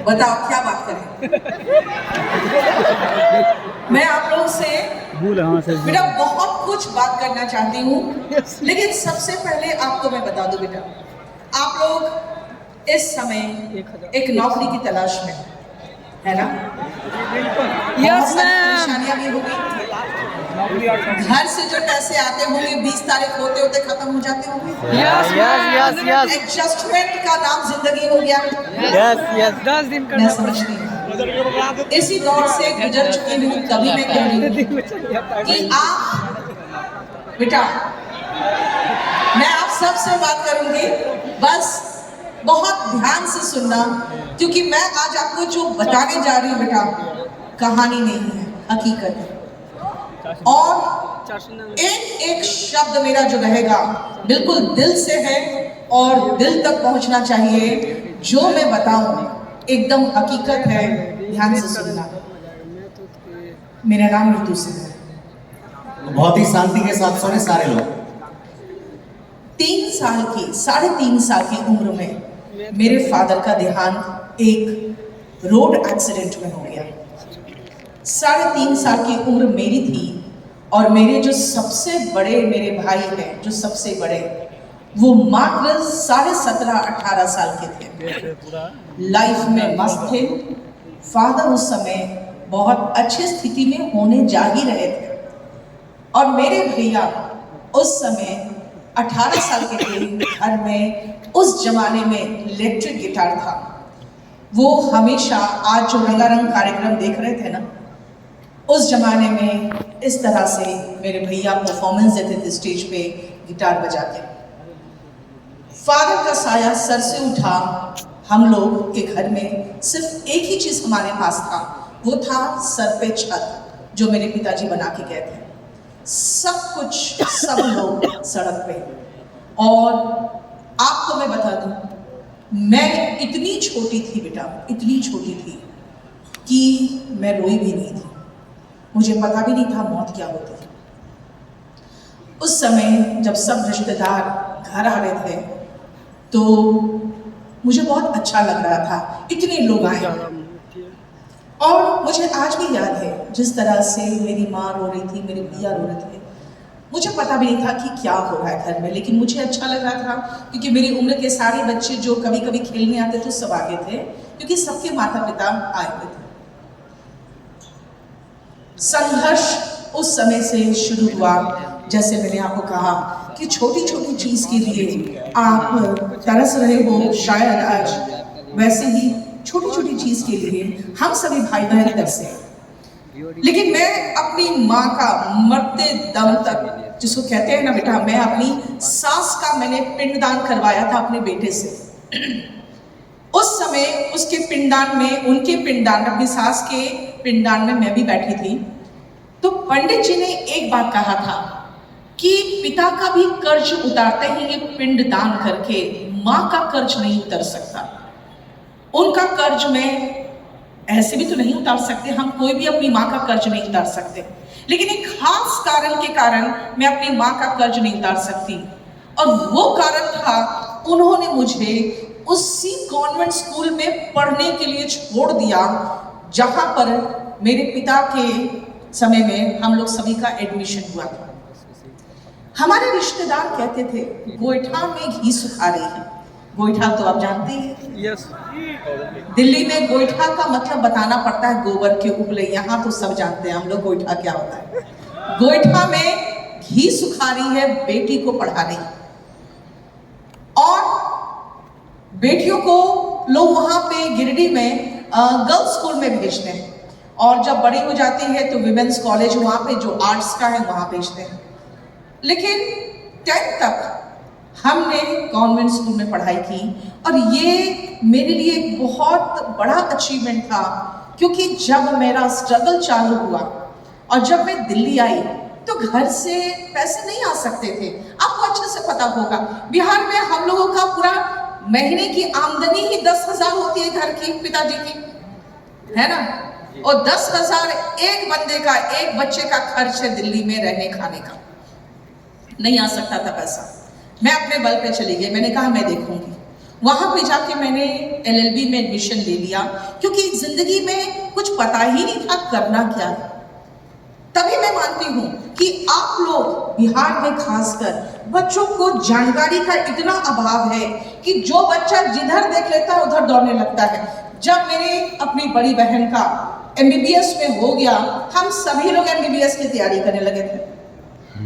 बताओ क्या बात करें। मैं आप लोगों से बेटा बहुत कुछ बात करना चाहती हूँ, लेकिन सबसे पहले आपको मैं बता दूं बेटा, आप लोग इस समय एक नौकरी की तलाश में है ना? बहुत सारी परेशानियां भी होगी, घर से जो पैसे आते होंगे 20 तारीख होते होते खत्म हो जाते होंगे। एडजस्टमेंट का नाम जिंदगी हो गया। 10 दिन मैं समझती हूँ, इसी दौर से गुजर चुकी हूँ, तभी मैं कह रही हूँ कि आप बेटा, मैं आप सबसे बात करूंगी, बस बहुत ध्यान से सुनना, क्योंकि मैं आज आपको जो बताने जा रही हूँ बेटा, कहानी नहीं है, हकीकत है। और एक एक शब्द मेरा जो रहेगा बिल्कुल दिल से है और दिल तक पहुंचना चाहिए। जो मैं बताऊं एकदम हकीकत है, ध्यान से सुनना। मेरा नाम नीतू सिंह है। बहुत ही शांति के साथ सुने सारे लोग। 3 साल की 3.5 साल की उम्र में मेरे फादर का देहांत एक रोड एक्सीडेंट में हो गया। 3.5 साल की उम्र मेरी थी और मेरे जो सबसे बड़े मेरे भाई हैं, जो सबसे बड़े, वो मात्र 17.5-18 साल के थे। लाइफ में मस्त थे। फादर उस समय बहुत अच्छी स्थिति में होने जा ही रहे थे और मेरे भैया उस समय 18 साल के थे। घर में उस जमाने में इलेक्ट्रिक गिटार था। वो हमेशा, आज जो रंगारंग कार्यक्रम देख रहे थे ना, उस जमाने में इस तरह से मेरे भैया परफॉर्मेंस देते थे स्टेज पे गिटार बजा के। फादर का साया सर से उठा। हम लोग के घर में सिर्फ एक ही चीज हमारे पास था, वो था सर पे छत, जो मेरे पिताजी बना के गए थे। सब कुछ, सब लोग सड़क पे। और आपको मैं बता दूं, मैं इतनी छोटी थी बेटा, इतनी छोटी थी कि मैं रोई भी नहीं थी। मुझे पता भी नहीं था मौत क्या होती है। उस समय जब सब रिश्तेदार घर आ रहे थे तो मुझे बहुत अच्छा लग रहा था, इतने लोग आए। और मुझे आज भी याद है जिस तरह से मेरी माँ रो रही थी, मेरे भैया रो रहे थे। मुझे पता भी नहीं था कि क्या हो रहा है घर में, लेकिन मुझे अच्छा लग रहा था क्योंकि मेरी उम्र के सारे बच्चे जो कभी कभी खेलने आते थे सब आगे थे, क्योंकि सबके माता पिता आए हुए थे। संघर्ष उस समय से शुरू हुआ। जैसे मैंने आपको कहा कि छोटी छोटी चीज के लिए आप तरस रहे हो शायद आज, वैसे ही छोटी छोटी चीज के लिए हम सभी भाई बहन तरसे। लेकिन मैं अपनी माँ का मरते दम तक, जिसको कहते हैं ना बेटा, मैं अपनी सास का मैंने पिंडदान करवाया था अपने बेटे से। उस समय उसके पिंडदान में, उनके पिंडदान, अपनी सास के पिंडदान में मैं भी बैठी थी। तो पंडित जी ने एक बात कहा था कि पिता का भी कर्ज उतारते हैं ये पिंडदान करके, माँ का कर्ज नहीं उतर सकता। उनका कर्ज में ऐसे भी तो नहीं उतार सकते हम, कोई भी अपनी माँ का कर्ज नहीं उतार सकते, लेकिन एक खास कारण के कारण मैं अपनी माँ का कर्ज नहीं उतार सकती। और वो कारण था, उन्होंने मुझे उसी कॉन्वेंट स्कूल में पढ़ने के लिए छोड़ दिया जहां पर मेरे पिता के समय में हम लोग सभी का एडमिशन हुआ था। हमारे रिश्तेदार कहते थे गोईठा में घी सुखा रही है। गोईठा तो आप जानते हैं। यस। दिल्ली में गोईठा का मतलब बताना पड़ता है गोबर के उपले, यहाँ तो सब जानते हैं हम लोग गोईठा क्या होता है। गोईठा में घी सुखा रही है, बेटी को पढ़ा रही, और बेटियों को लोग वहां पे गिरिडीह में गर्ल्स स्कूल में भेजते हैं, और जब बड़ी हो जाती है तो विमेंस कॉलेज वहां पे जो आर्ट्स का है वहां भेजते हैं। लेकिन 10th तक हमने कॉन्वेंट स्कूल में पढ़ाई की, और ये मेरे लिए एक बहुत बड़ा अचीवमेंट था, क्योंकि जब मेरा स्ट्रगल चालू हुआ और जब मैं दिल्ली आई तो घर से पैसे नहीं आ सकते थे। आपको अच्छे से पता होगा, बिहार में हम लोगों का पूरा महीने की आमदनी ही 10,000 होती है घर की, पिताजी की, है ना? और 10,000 एक बंदे का, एक बच्चे का खर्च है दिल्ली में रहने खाने का, नहीं आ सकता था पैसा। मैं अपने बल पे चली गई, मैंने कहा मैं देखूंगी। वहाँ पे जाके मैंने LLB में एडमिशन ले लिया, क्योंकि ज़िंदगी में कुछ पता ही नहीं था करना क्या है। तभी मैं मानती हूँ कि आप लोग बिहार में खासकर बच्चों को जानकारी का इतना अभाव है कि जो बच्चा जिधर देख लेता है उधर दौड़ने लगता है। जब मेरे अपनी बड़ी बहन का MBBS में हो गया, हम सभी लोग MBBS की तैयारी करने लगे थे।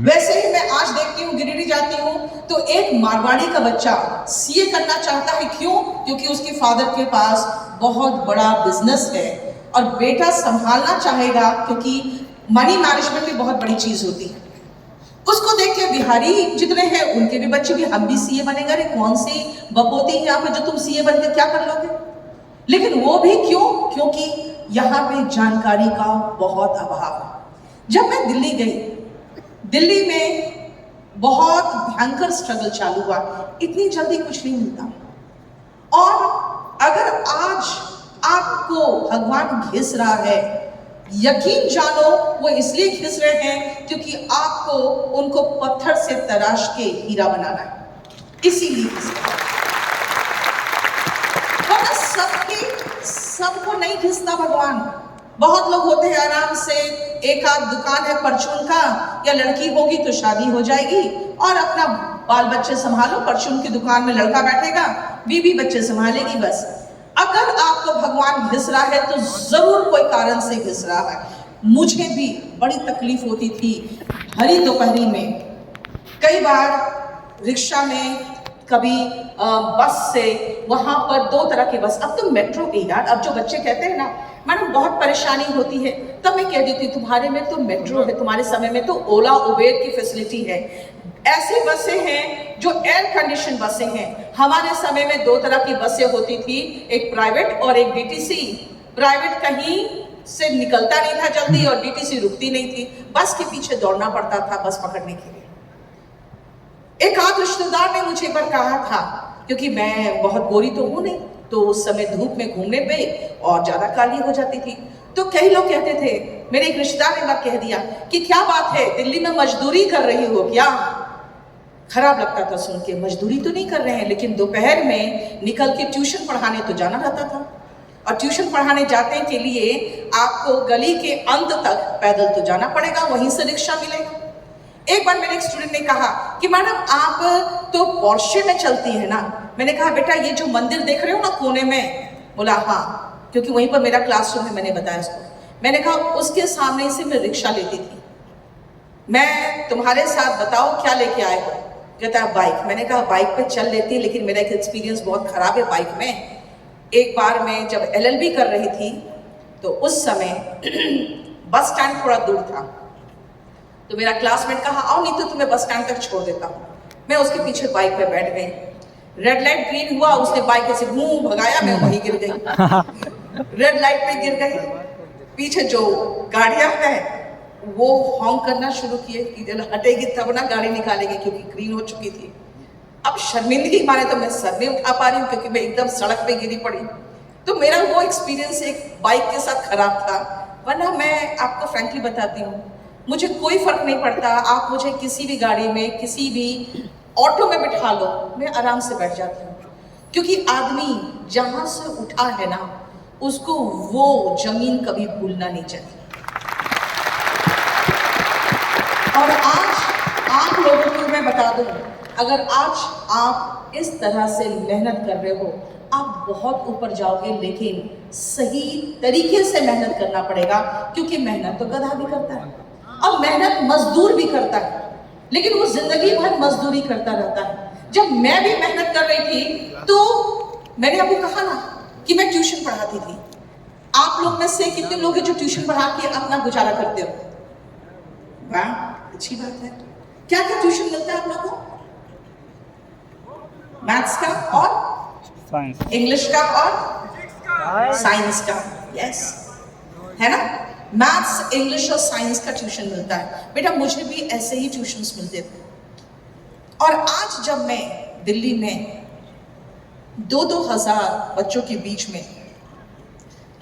वैसे ही मैं आज देखती हूँ, गिरिडीह जाती हूँ तो एक मारवाड़ी का बच्चा CA करना चाहता है। क्यों? क्योंकि उसके फादर के पास बहुत बड़ा बिजनेस है और बेटा संभालना चाहेगा, क्योंकि मनी मैनेजमेंट भी बहुत बड़ी चीज होती है। उसको देख के बिहारी जितने हैं उनके भी बच्चे भी हम भी CA बनेंगे। अरे कौन सी बपोती है यहाँ पे जो तुम CA बन के क्या कर लोगे? लेकिन वो भी क्यों? क्योंकि यहाँ पे जानकारी का बहुत अभाव है। जब मैं दिल्ली गई, दिल्ली में बहुत भयंकर स्ट्रगल चालू हुआ। इतनी जल्दी कुछ नहीं मिलता। और अगर आज आपको भगवान घिस रहा है, यकीन जानो वो इसलिए घिस रहे हैं क्योंकि आपको उनको पत्थर से तराश के हीरा बनाना है। इसीलिए सबको नहीं घिसता भगवान। बहुत लोग होते हैं आराम से, एक आध दुकान है परचून का, या लड़की होगी तो शादी हो जाएगी और अपना बाल बच्चे संभालो। परचून की दुकान में लड़का बैठेगा, बीवी बच्चे संभालेगी बस। अगर आपको भगवान घिस रहा है तो जरूर कोई कारण से घिस रहा है। मुझे भी बड़ी तकलीफ होती थी भरी दोपहरी में, कई बार रिक्शा में, कभी बस से। वहां पर दो तरह की बस, अब तो मेट्रो भी यार, अब जो बच्चे कहते हैं ना मैडम बहुत परेशानी होती है, तब मैं कह देती तुम्हारे में तो मेट्रो है, तुम्हारे समय में तो ओला उबेर की फैसिलिटी है। ऐसी बसें हैं जो एयर कंडीशन बसें हैं। हमारे समय में दो तरह की बसें होती थी, एक प्राइवेट और एक DTC। प्राइवेट कहीं से निकलता नहीं था जल्दी और DTC रुकती नहीं थी, बस के पीछे दौड़ना पड़ता था बस पकड़ने के लिए। एक आध रिश्तेदार ने मुझे एक बार कहा था, क्योंकि मैं बहुत गोरी तो हूं नहीं, तो उस समय धूप में घूमने पे और ज्यादा काली हो जाती थी, तो कई लोग कहते थे, मेरे एक रिश्तेदार ने बात कह दिया कि क्या बात है दिल्ली में मजदूरी कर रही हो क्या? खराब लगता था सुन के, मजदूरी तो नहीं कर रहे हैं, लेकिन दोपहर में निकल के ट्यूशन पढ़ाने तो जाना रहता था। और ट्यूशन पढ़ाने जाने के लिए आपको गली के अंत तक पैदल तो जाना पड़ेगा, वहीं से रिक्शा मिलेगा। एक बार मेरे एक स्टूडेंट ने कहा कि मैडम आप तो पोर्शे में चलती है ना। मैंने कहा बेटा ये जो मंदिर देख रहे हो ना कोने में, बोला हाँ, क्योंकि वहीं पर मेरा क्लासरूम है, मैंने बताया उसको। मैंने कहा उसके सामने से मैं रिक्शा लेती थी। मैं तुम्हारे साथ बताओ क्या लेके आए हो? कहता है बाइक। मैंने कहा बाइक पे चल लेती, लेकिन मेरा एक एक्सपीरियंस बहुत खराब है बाइक में। एक बार मैं जब LLB कर रही थी तो उस समय बस स्टैंड थोड़ा दूर था, तो मेरा क्लासमेट कहा आओ नहीं तो तुम्हें बस स्टैंड तक छोड़ देता हूँ। मैं उसके पीछे बाइक पे बैठ गई। रेड लाइट ग्रीन हुआ, उसने बाइक ऐसे मुंह भगाया, मैं वहीं गिर गई। रेड लाइट पे गिर गई। पीछे जो गाड़ियां हैं वो हॉन्क करना शुरू किए कि जब हटेगी तब ना गाड़ी निकालेगी, क्योंकि ग्रीन हो चुकी थी। अब शर्मिंदगी माने तो मैं सर नहीं उठा पा रही हूँ, क्योंकि मैं एकदम सड़क पे गिरी पड़ी। तो मेरा वो एक्सपीरियंस एक बाइक के साथ खराब था। वरना मैं आपको फ्रैंकली बताती हूँ, मुझे कोई फर्क नहीं पड़ता, आप मुझे किसी भी गाड़ी में, किसी भी ऑटो में बिठा लो, मैं आराम से बैठ जाती हूँ। क्योंकि आदमी जहां से उठा है ना, उसको वो जमीन कभी भूलना नहीं चाहिए। और आज आप लोगों को मैं बता दूं, अगर आज आप इस तरह से मेहनत कर रहे हो, आप बहुत ऊपर जाओगे, लेकिन सही तरीके से मेहनत करना पड़ेगा। क्योंकि मेहनत तो गधा भी करता है और मेहनत मजदूर भी करता है, लेकिन वो जिंदगी भर मजदूरी करता रहता है। जब मैं भी मेहनत कर रही थी तो मैंने आपको कहा ना कि मैं ट्यूशन पढ़ाती थी। आप लोग में से कितने लोग हैं जो ट्यूशन पढ़ा के अपना गुजारा करते हो? वाह, अच्छी बात है। क्या क्या ट्यूशन मिलता है आप लोगों को? मैथ्स का और इंग्लिश का और साइंस का, यस है ना? मैथ्स, इंग्लिश और साइंस का ट्यूशन मिलता है। बेटा मुझे भी ऐसे ही ट्यूशंस मिलते थे। और आज जब मैं दिल्ली में 2-2 हज़ार बच्चों के बीच में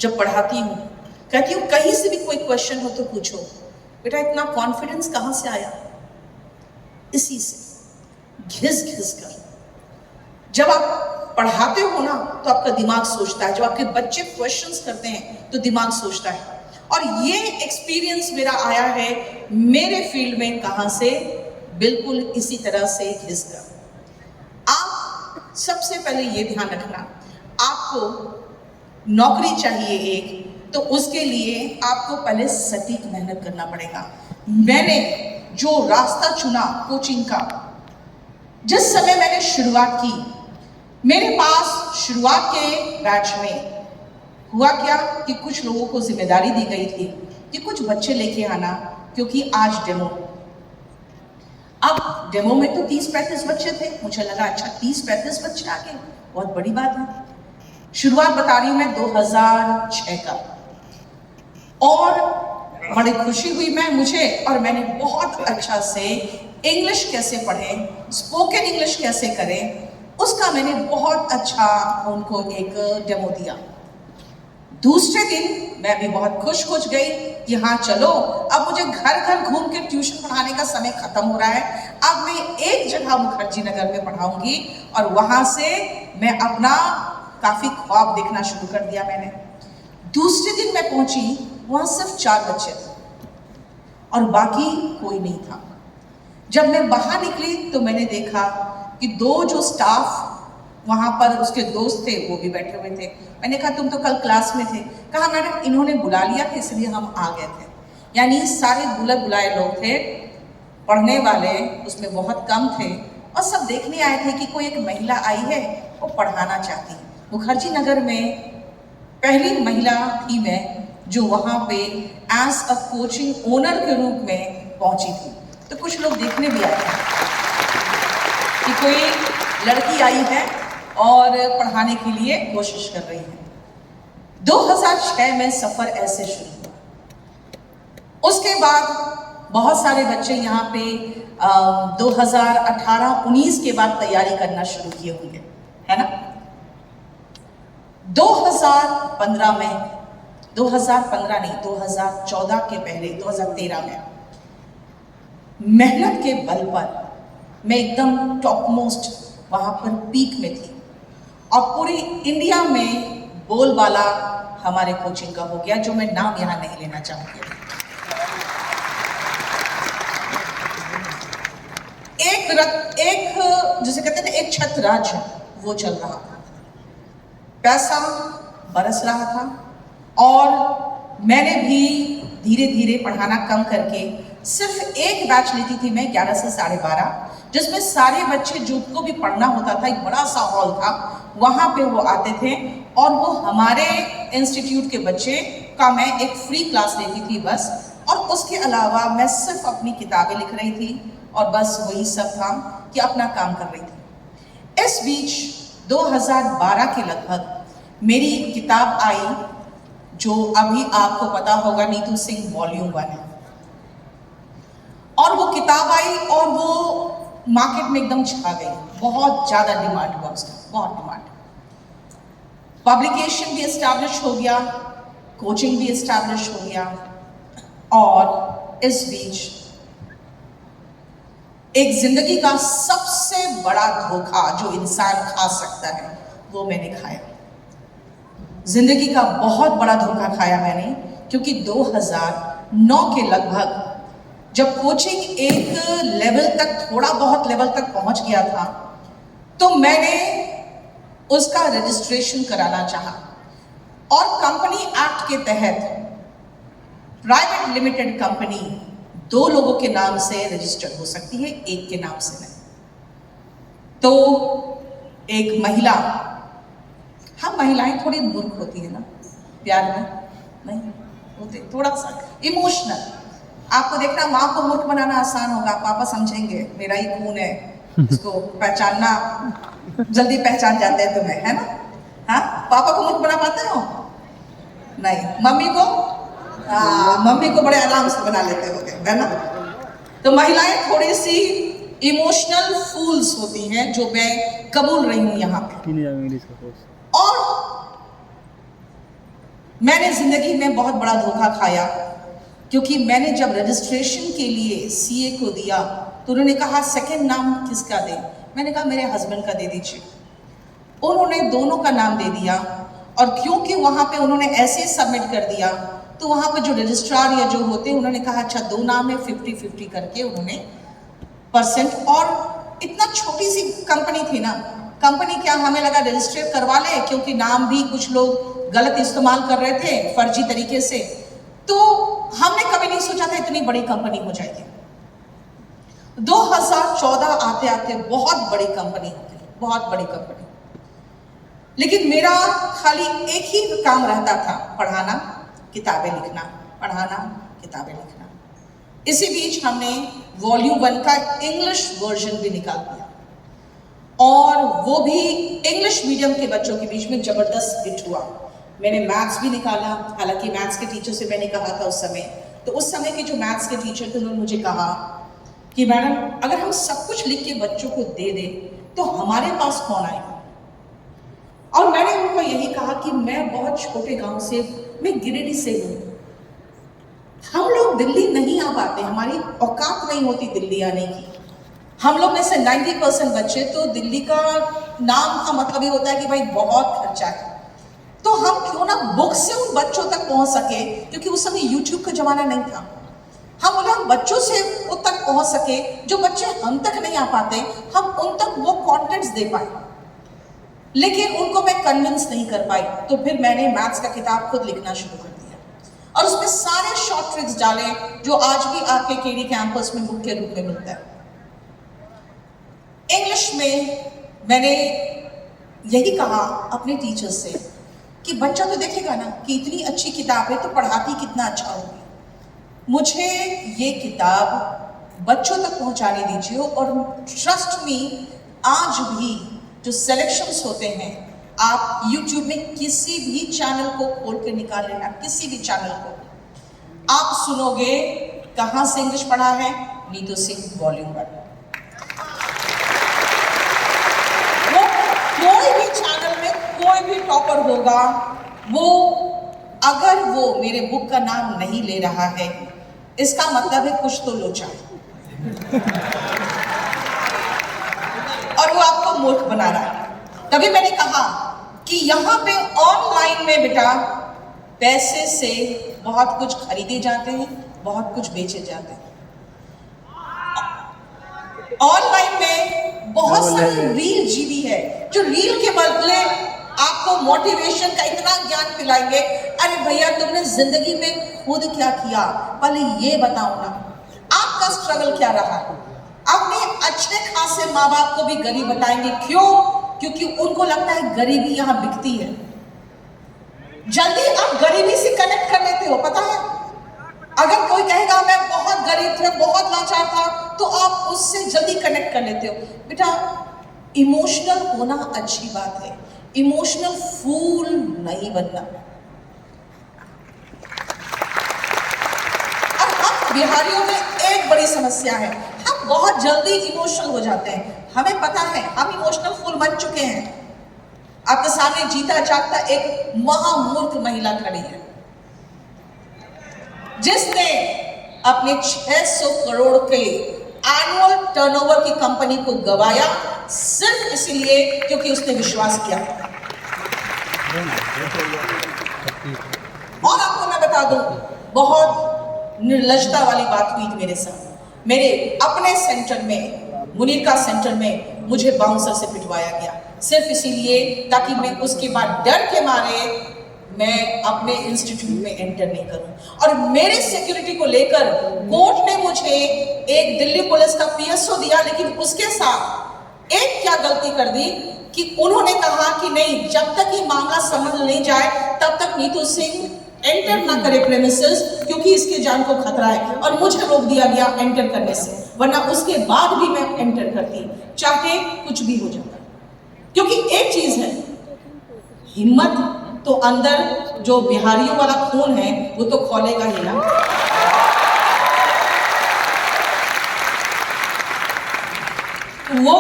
जब पढ़ाती हूँ, कहती हूँ कहीं से भी कोई क्वेश्चन हो तो पूछो। बेटा इतना कॉन्फिडेंस कहाँ से आया? इसी से, घिस घिस कर। जब आप पढ़ाते हो ना तो आपका दिमाग सोचता है, जब आपके बच्चे क्वेश्चंस करते हैं तो दिमाग सोचता है। और ये एक्सपीरियंस मेरा आया है मेरे फील्ड में, कहां से, बिल्कुल इसी तरह से घिसकर। आप सबसे पहले ये ध्यान रखना, आपको नौकरी चाहिए एक, तो उसके लिए आपको पहले सटीक मेहनत करना पड़ेगा। मैंने जो रास्ता चुना कोचिंग का, जिस समय मैंने शुरुआत की, मेरे पास शुरुआत के बैच में हुआ क्या कि कुछ लोगों को जिम्मेदारी दी गई थी कि कुछ बच्चे लेके आना, क्योंकि आज डेमो। अब डेमो में तो 30-35 बच्चे थे। मुझे लगा अच्छा 30-35 बच्चे आ गए, बहुत बड़ी बात है। शुरुआत बता रही हूं मैं 2006 का, और बड़ी खुशी हुई मुझे, और मैंने बहुत अच्छा से इंग्लिश कैसे पढ़ें, स्पोकन इंग्लिश कैसे करें, उसका मैंने बहुत अच्छा उनको एक डेमो दिया। दूसरे दिन मैं भी बहुत खुश गई कि हाँ चलो, अब मुझे घर घर घूम के ट्यूशन पढ़ाने का समय खत्म हो रहा है। अब मैं एक जगह मुखर्जी नगर में पढ़ाऊंगी, और वहां से मैं अपना काफी ख्वाब देखना शुरू कर दिया मैंने। दूसरे दिन मैं पहुंची, वहां सिर्फ 4 बच्चे थे और बाकी कोई नहीं था। जब मैं बाहर निकली तो मैंने देखा कि 2 जो स्टाफ वहां पर उसके दोस्त थे वो भी बैठे हुए थे। मैंने कहा तुम तो कल क्लास में थे। कहा मैडम इन्होंने बुला लिया था इसलिए हम आ गए थे। यानी सारे बुलाए लोग थे, पढ़ने वाले उसमें बहुत कम थे, और सब देखने आए थे कि कोई एक महिला आई है वो पढ़ाना चाहती है। मुखर्जी नगर में पहली महिला थी मैं जो वहाँ पे एज अ कोचिंग ओनर के रूप में पहुंची थी। तो कुछ लोग देखने भी आए कि कोई लड़की आई है और पढ़ाने के लिए कोशिश कर रही है। 2006 में सफर ऐसे शुरू हुआ। उसके बाद बहुत सारे बच्चे यहाँ पे 2018-19 के बाद तैयारी करना शुरू किए होंगे, है ना। 2015 में, 2015 नहीं 2014 के पहले 2013 में मेहनत के बल पर मैं एकदम टॉप मोस्ट वहां पर पीक में थी, और पूरी इंडिया में बोलबाला हमारे कोचिंग का हो गया, जो मैं नाम यहां नहीं लेना चाहूंगी। एक जिसे कहते हैं एक छत राज्य वो चल रहा था, पैसा बरस रहा था, और मैंने भी धीरे धीरे पढ़ाना कम करके सिर्फ एक बैच लेती थी मैं 11 से 12:30, जिसमें सारे बच्चे जिनको भी पढ़ना होता था, एक बड़ा सा हॉल था, वहाँ पे वो आते थे, और वो हमारे इंस्टीट्यूट के बच्चे का मैं एक फ्री क्लास लेती थी बस, और उसके अलावा मैं सिर्फ अपनी किताबें लिख रही थी, और बस वही सब था कि अपना काम कर रही थी। इस बीच 2012 के लगभग मेरी किताब आई, जो अभी आपको पता होगा नीतू सिंह वॉल्यूम 1 है, और वो किताब आई और वो मार्केट में एकदम छा गई। बहुत ज्यादा डिमांड हुआ उसका, बहुत डिमांड। पब्लिकेशन भी एस्टैब्लिश हो गया, कोचिंग भी एस्टैब्लिश हो गया, और इस बीच एक जिंदगी का सबसे बड़ा धोखा जो इंसान खा सकता है वो मैंने खाया। जिंदगी का बहुत बड़ा धोखा खाया मैंने, क्योंकि 2009 के लगभग जब कोचिंग एक लेवल तक, थोड़ा बहुत लेवल तक पहुंच गया था, तो मैंने उसका रजिस्ट्रेशन कराना चाहा, और कंपनी एक्ट के तहत प्राइवेट लिमिटेड कंपनी 2 लोगों के नाम से रजिस्टर हो सकती है, एक के नाम से नहीं। तो एक महिला, हम महिलाएं थोड़ी मूर्ख होती है ना प्यार में, नहीं होते, थोड़ा सा इमोशनल। आपको देखना, माँ को मूर्ख बनाना आसान होगा, पापा समझेंगे मेरा ही खून है, इसको पहचानना जल्दी पहचान जाते हैं तुम्हें, है ना। हाँ, पापा को मूर्ख बना पाते हो? नहीं। मम्मी को बड़े आराम से बना लेते हो, है ना। तो महिलाएं थोड़ी सी इमोशनल फूल्स होती हैं, जो मैं कबूल रही हूं यहाँ पे। और मैंने जिंदगी में बहुत बड़ा धोखा खाया, क्योंकि मैंने जब रजिस्ट्रेशन के लिए सीए को दिया तो उन्होंने कहा सेकंड नाम किसका दे। मैंने कहा मेरे हस्बैंड का दे दीजिए। उन्होंने दोनों का नाम दे दिया, और क्योंकि वहाँ पे उन्होंने ऐसे सबमिट कर दिया, तो वहाँ पे जो रजिस्ट्रार या जो होते उन्होंने कहा अच्छा 2 नाम है, 50-50 करके उन्होंने परसेंट। और इतना छोटी सी कंपनी थी ना, कंपनी क्या, हमें लगा रजिस्टर करवा ले, क्योंकि नाम भी कुछ लोग गलत इस्तेमाल कर रहे थे फर्जी तरीके से, तो हमने कभी नहीं सोचा था इतनी बड़ी कंपनी हो जाएगी। 2014 आते आते बहुत बड़ी कंपनी हो गई, बहुत बड़ी कंपनी। लेकिन मेरा खाली एक ही काम रहता था, पढ़ाना, किताबें लिखना, पढ़ाना, किताबें लिखना। इसी बीच हमने वॉल्यूम 1 का इंग्लिश वर्जन भी निकाल दिया, और वो भी इंग्लिश मीडियम के बच्चों के बीच में जबरदस्त हिट हुआ। मैंने मैथ्स भी निकाला, हालांकि मैथ्स के टीचर से मैंने कहा था उस समय, तो उस समय के जो मैथ्स के टीचर थे उन्होंने मुझे कहा कि मैडम अगर हम सब कुछ लिख के बच्चों को दे दें तो हमारे पास कौन आएगा। और मैंने उनको यही कहा कि मैं बहुत छोटे गांव से, मैं गिरिडीह से हूँ, हम लोग दिल्ली नहीं आ पाते, हमारी औकात नहीं होती दिल्ली आने की। हम लोग में से 90% बच्चे तो दिल्ली का नाम का मतलब ये होता है कि भाई बहुत खर्चा है, तो हम क्यों ना बुक से उन बच्चों तक पहुंच सके, क्योंकि उस समय यूट्यूब का जमाना नहीं था। हम बोले हम बच्चों से उन तक पहुंच सके, जो बच्चे हम तक नहीं आ पाते, हम उन तक वो कंटेंट्स दे पाए। लेकिन उनको मैं कन्विंस नहीं कर पाई, तो फिर मैंने मैथ्स का किताब खुद लिखना शुरू कर दिया, और उसमें सारे शॉर्ट ट्रिक्स डाले जो आज भी आपके केडी कैंपस में बुक के रूप में मिलता है। इंग्लिश में मैंने यही कहा अपने टीचर से कि बच्चा तो देखेगा ना कि इतनी अच्छी किताब है, तो पढ़ाती कितना अच्छा होगी। मुझे ये किताब बच्चों तक पहुंचाने दीजिए, और ट्रस्ट मी, आज भी जो सिलेक्शंस होते हैं, आप YouTube में किसी भी चैनल को खोल के निकाल लेना, किसी भी चैनल को, आप सुनोगे कहाँ से इंग्लिश पढ़ा है, नीतू सिंह वॉल्यूम 1। वो कोई भी चैनल में कोई भी टॉपर होगा, वो अगर वो मेरे बुक का नाम नहीं ले रहा है, इसका मतलब है कुछ तो लोचा है, और वो आपको मूर्ख बना रहा है। तभी मैंने कहा कि यहाँ पे ऑनलाइन में बेटा पैसे से बहुत कुछ खरीदे जाते हैं, बहुत कुछ बेचे जाते हैं। ऑनलाइन में बहुत सारे रील जीवी है जो रील के बदले आपको मोटिवेशन का इतना ज्ञान पिलाएंगे। अरे भैया तुमने जिंदगी में खुद क्या किया, पहले ये बताओ ना, आपका स्ट्रगल क्या रहा। अपने अच्छे खासे माँ बाप को भी गरीब बताएंगे, क्यों? क्योंकि उनको लगता है गरीबी यहाँ बिकती है। जल्दी आप गरीबी से कनेक्ट कर लेते हो, पता है। अगर कोई कहेगा मैं बहुत गरीब था, बहुत लाचार था, तो आप उससे जल्दी कनेक्ट कर लेते हो। बेटा इमोशनल होना अच्छी बात है, इमोशनल फूल नहीं बनना। और हम बिहारियों में एक बड़ी समस्या है, हम बहुत जल्दी इमोशनल हो जाते हैं। हमें पता है हम इमोशनल फूल बन चुके हैं। आपके सामने जीता जागता एक महामूर्ख महिला खड़ी है, जिसने अपने 600 करोड़ के एनुअल टर्नओवर की कंपनी को गवाया सिर्फ इसलिए क्योंकि उसने विश्वास किया। और आपको मैं बता दूं, बहुत निर्लजता वाली बात हुई मेरे साथ। मेरे अपने सेंटर में, मुनीर का सेंटर में, मुझे बाउंसर से पिटवाया गया सिर्फ इसीलिए ताकि मैं उसके बाद डर के मारे मैं अपने इंस्टीट्यूट में एंटर नहीं करूं। और मेरे सिक्योरिटी को लेकर कोर्ट ने मुझे एक दिल्ली पुलिस का पीएसओ दिया, लेकिन उसके साथ एक क्या गलती कर दी कि उन्होंने कहा कि नहीं, जब तक ये मामला समझ नहीं जाए तब तक नीतू सिंह एंटर ना करे प्रेमिसेस, क्योंकि इसके जान को खतरा है। और मुझे रोक दिया गया एंटर करने से, वरना उसके बाद भी मैं एंटर करती, चाहे कुछ भी हो जाता। क्योंकि एक चीज है, हिम्मत तो अंदर जो बिहारियों वाला खून है वो तो खोलेगा ही ना। वो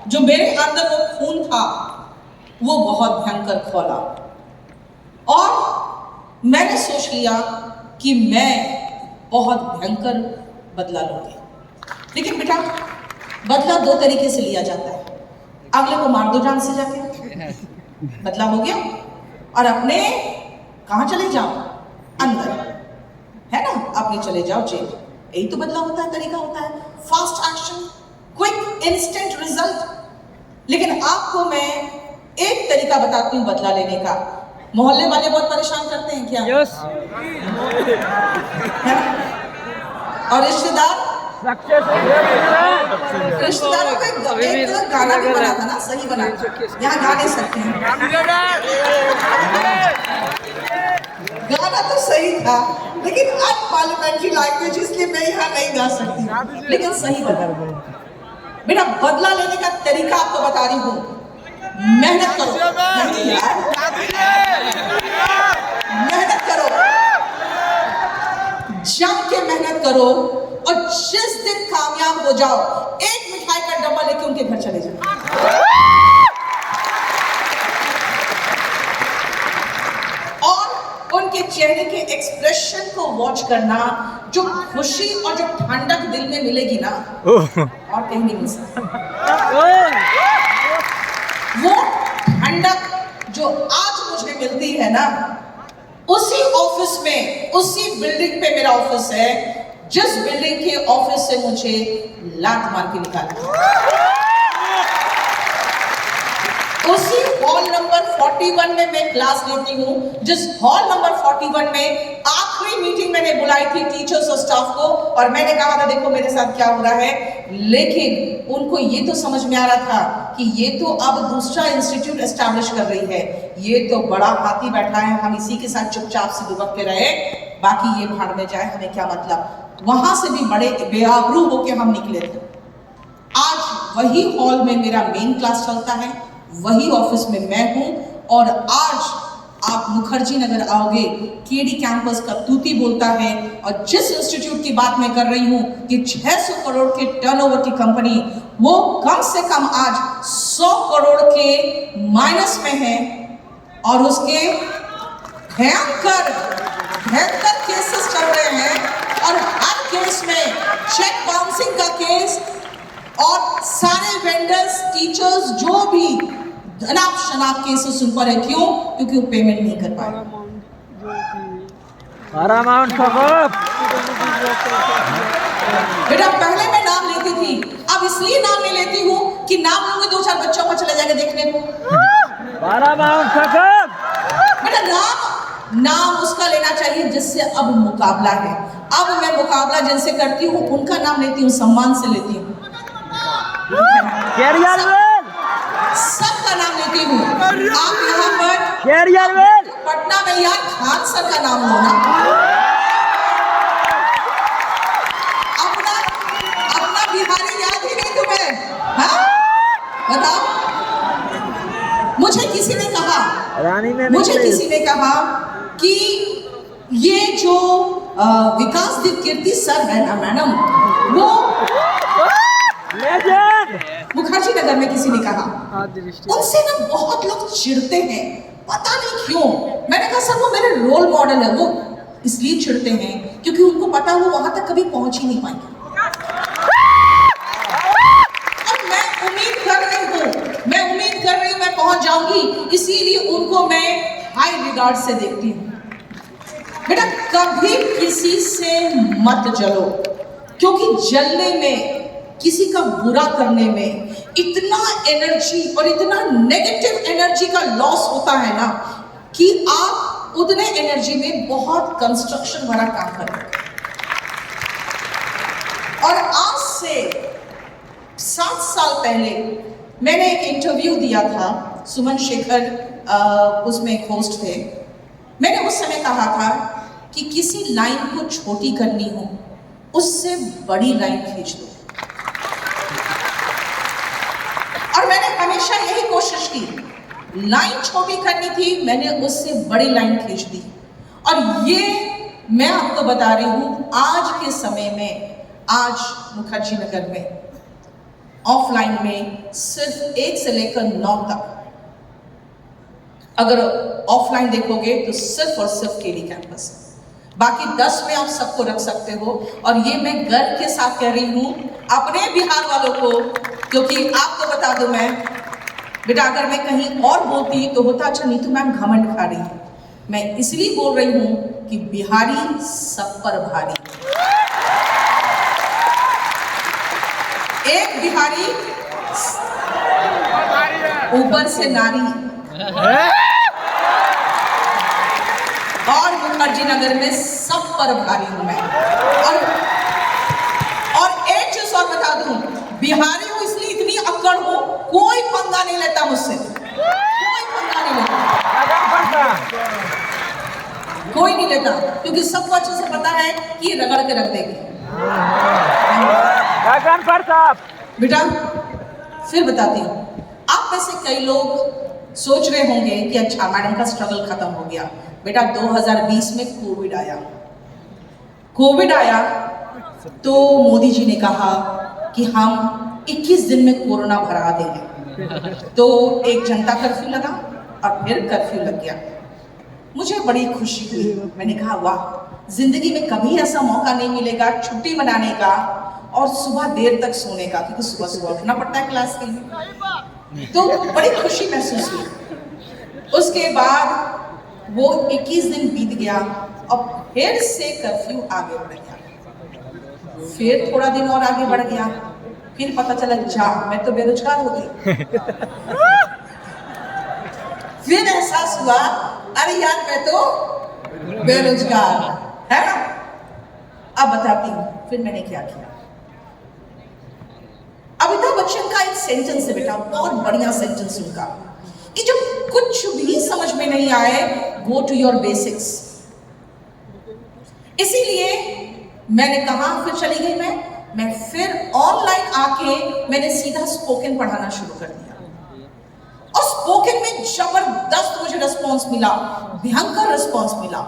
जो मेरे अंदर वो खून था वो बहुत भयंकर खोला, और मैंने सोच लिया कि मैं बहुत भयंकर बदला लूंगी। लेकिन बेटा बदला दो तरीके से लिया जाता है, अगले को मार दो जान से जाके, बदलाव हो गया। और अपने कहाँ चले जाओ, अंदर, है ना, अपने चले जाओ जेल। यही तो बदलाव होता है, तरीका होता है, fast action, quick instant result. लेकिन आपको मैं एक तरीका बताती हूँ बदला लेने का। मोहल्ले वाले बहुत परेशान करते हैं क्या? यस है ना? और रिश्तेदार, रिश्तेदारों को एक गाना भी बना था ना, सही बना था, यहाँ गा नहीं सकते हैं, गाना तो सही था लेकिन अनपार्लियामेंट्री लैंग्वेज, इसलिए मैं यहाँ नहीं गा सकती, लेकिन सही बना। बेटा बदला लेने का तरीका आपको बता रही हूँ, मेहनत करो, मेहनत करो, जम के मेहनत करो, और जिस दिन कामयाब हो जाओ एक मिठाई का डब्बा लेके उनके घर चले जाओ। और उनके चेहरे के एक्सप्रेशन को वॉच करना, जो खुशी और जो ठंडक दिल में मिलेगी ना, और कहीं नहीं मिल सकती। वो ठंडक जो आज मुझे मिलती है ना, उसी ऑफिस में, उसी बिल्डिंग पे मेरा ऑफिस है, जिस बिल्डिंग के ऑफिस से मुझे लात मार के निकाला, उसी हॉल नंबर 41 में मैं क्लास लेती हूँ, जिस हॉल नंबर 41 में आखिरी मीटिंग मैंने बुलाई थी टीचर्स और स्टाफ को, और मैंने कहा था देखो मेरे साथ क्या हो रहा है। लेकिन उनको ये तो समझ में आ रहा था कि ये तो अब दूसरा इंस्टीट्यूट एस्टैब्लिश कर रही है, ये तो बड़ा हाथी बैठा है, हम इसी के साथ चुपचाप से दुबक के रहे, बाकी ये भाड़ में जाए, हमें क्या मतलब। वहां से भी बड़े बेआबरू होके हम निकले थे। आज वही हॉल में मेरा मेन क्लास चलता है, वही ऑफिस में मैं हूं, और आज आप मुखर्जी नगर आओगे, केडी कैंपस का तूती बोलता है, और जिस इंस्टीट्यूट की बात मैं कर रही हूं कि 600 करोड़ के टर्नओवर की कंपनी, वो कम से कम आज 100 करोड़ के माइनस में है, और उसके भयंकर भयंकर केसेस चल रहे हैं, और हर केस में चेक बाउंसिंग का केस, और सारे वेंडर्स, टीचर्स, जो भी अनाप शनाप केसेस उन पर है। क्यों? क्योंकि वो पेमेंट नहीं कर पाए। बेटा पहले मैं नाम लेती थी, अब इसलिए नाम नहीं लेती हूँ कि नाम लूंगी 2-4 बच्चों को चले जाएंगे देखने को। बेटा नाम उसका लेना चाहिए जिससे अब मुकाबला है। अब मैं मुकाबला जिनसे करती हूँ उनका नाम लेती हूँ, सम्मान से लेती हूँ, सबका नाम लेती हूँ। आप यहाँ पर पटना में यार खान सर का नाम लो ना, अपना बिहारी याद ही नहीं तुम्हें? हाँ बताओ। मुझे किसी ने कहा कि ये जो विकास दीप कीर्ति सर है ना मैडम, वो मुखर्जी नगर में किसी ने कहा, उनसे ना बहुत लोग चिढ़ते हैं, पता नहीं क्यों। मैंने कहा सर वो मेरे रोल मॉडल है, वो इसलिए चिढ़ते हैं क्योंकि उनको पता वो वहां तक कभी पहुंच ही नहीं पाएंगे। और मैं उम्मीद कर रही हूँ मैं पहुंच जाऊंगी, इसीलिए उनको मैं हाई रिगार्ड से देखती हूँ। बेटा कभी किसी से मत जलो, क्योंकि जलने में, किसी का बुरा करने में इतना एनर्जी और इतना नेगेटिव एनर्जी का लॉस होता है ना, कि आप उतने एनर्जी में बहुत कंस्ट्रक्शन भरा काम करें। और आज से 7 साल पहले मैंने एक इंटरव्यू दिया था, सुमन शेखर उसमें एक होस्ट थे। मैंने उस समय कहा था कि किसी लाइन को छोटी करनी हो, उससे बड़ी लाइन खींच दो। और मैंने हमेशा यही कोशिश की, लाइन छोटी करनी थी, मैंने उससे बड़ी लाइन खींच दी। और ये मैं आपको बता रही हूँ, आज के समय में, आज मुखर्जी नगर में ऑफलाइन में सिर्फ 1 से लेकर 9 तक, अगर ऑफलाइन देखोगे तो सिर्फ और सिर्फ केडी कैंपस, बाकी 10 में आप सबको रख सकते हो। और ये मैं गर्व के साथ कह रही हूँ अपने बिहार वालों को, क्योंकि आपको बता दूं, मैं बेटा अगर मैं कहीं और बोलती तो होता अच्छा नीतू मैम घमंड खा रही है। मैं इसलिए बोल रही हूं कि बिहारी सब पर भारी। एक बिहारी ऊपर से नारी और मुखर्जी नगर में सब पर भारी हूं मैं। और एक चीज और बता दूं, बिहारी हूं इसलिए इतनी अक्कड़ हूं, कोई पंगा नहीं लेता मुझसे, कोई पंगा नहीं लेता, कोई नहीं लेता, क्योंकि सबको अच्छे से पता है कि ये रगड़ के रख देगी। बेटा फिर बताती हूँ, आप में से कई लोग सोच रहे होंगे कि अच्छा मैडम का स्ट्रगल खत्म हो गया। बेटा 2020 में कोविड आया तो मोदी जी ने कहा कि हम 21 दिन में कोरोना भगा देंगे। तो एक जनता कर्फ्यू लगा और फिर कर्फ्यू लग गया। मुझे बड़ी खुशी हुई, मैंने कहा वाह, जिंदगी में कभी ऐसा मौका नहीं मिलेगा छुट्टी मनाने का और सुबह देर तक सोने का, क्योंकि सुबह सुबह उठना पड़ता है क्लास के लिए। तो बड़ी खुशी महसूस हुई। उसके बाद वो 21 दिन बीत गया और फिर से कर्फ्यू आगे बढ़ गया, फिर थोड़ा दिन और आगे बढ़ गया, फिर पता चला जा मैं तो बेरोजगार हो गई। फिर एहसास हुआ अरे यार मैं तो बेरोजगार है ना। अब बताती हूँ फिर मैंने क्या किया। अमिताभ बच्चन का एक सेंटेंस है बेटा, बहुत बढ़िया सेंटेंस उनका, कि जब कुछ भी समझ में नहीं आए गो टू योर बेसिक्स। इसीलिए मैंने कहा फिर चली गई मैं फिर ऑनलाइन आके मैंने सीधा स्पोकन पढ़ाना शुरू कर दिया। और स्पोकन में जबरदस्त मुझे रिस्पॉन्स मिला, भयंकर रिस्पॉन्स मिला,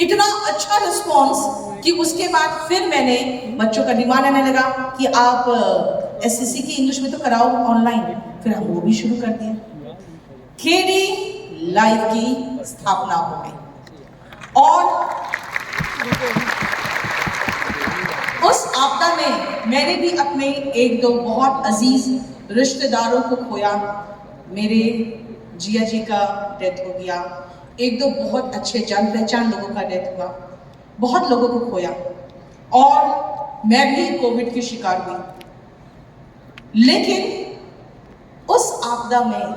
इतना अच्छा रिस्पॉन्स कि उसके बाद फिर मैंने बच्चों का डिमांड आने लगा कि आप एसएससी की इंग्लिश में तो कराओ ऑनलाइन। फिर हम वो भी शुरू कर दिए। केडी लाइव की स्थापना हो गई और उस आपदा में मैंने भी अपने एक दो बहुत अजीज रिश्तेदारों को खोया। मेरे जिया जी का डेथ हो गया, एक दो बहुत अच्छे जान पहचान लोगों का डेथ हुआ, बहुत लोगों को खोया और मैं भी कोविड की शिकार हुई। लेकिन उस आपदा में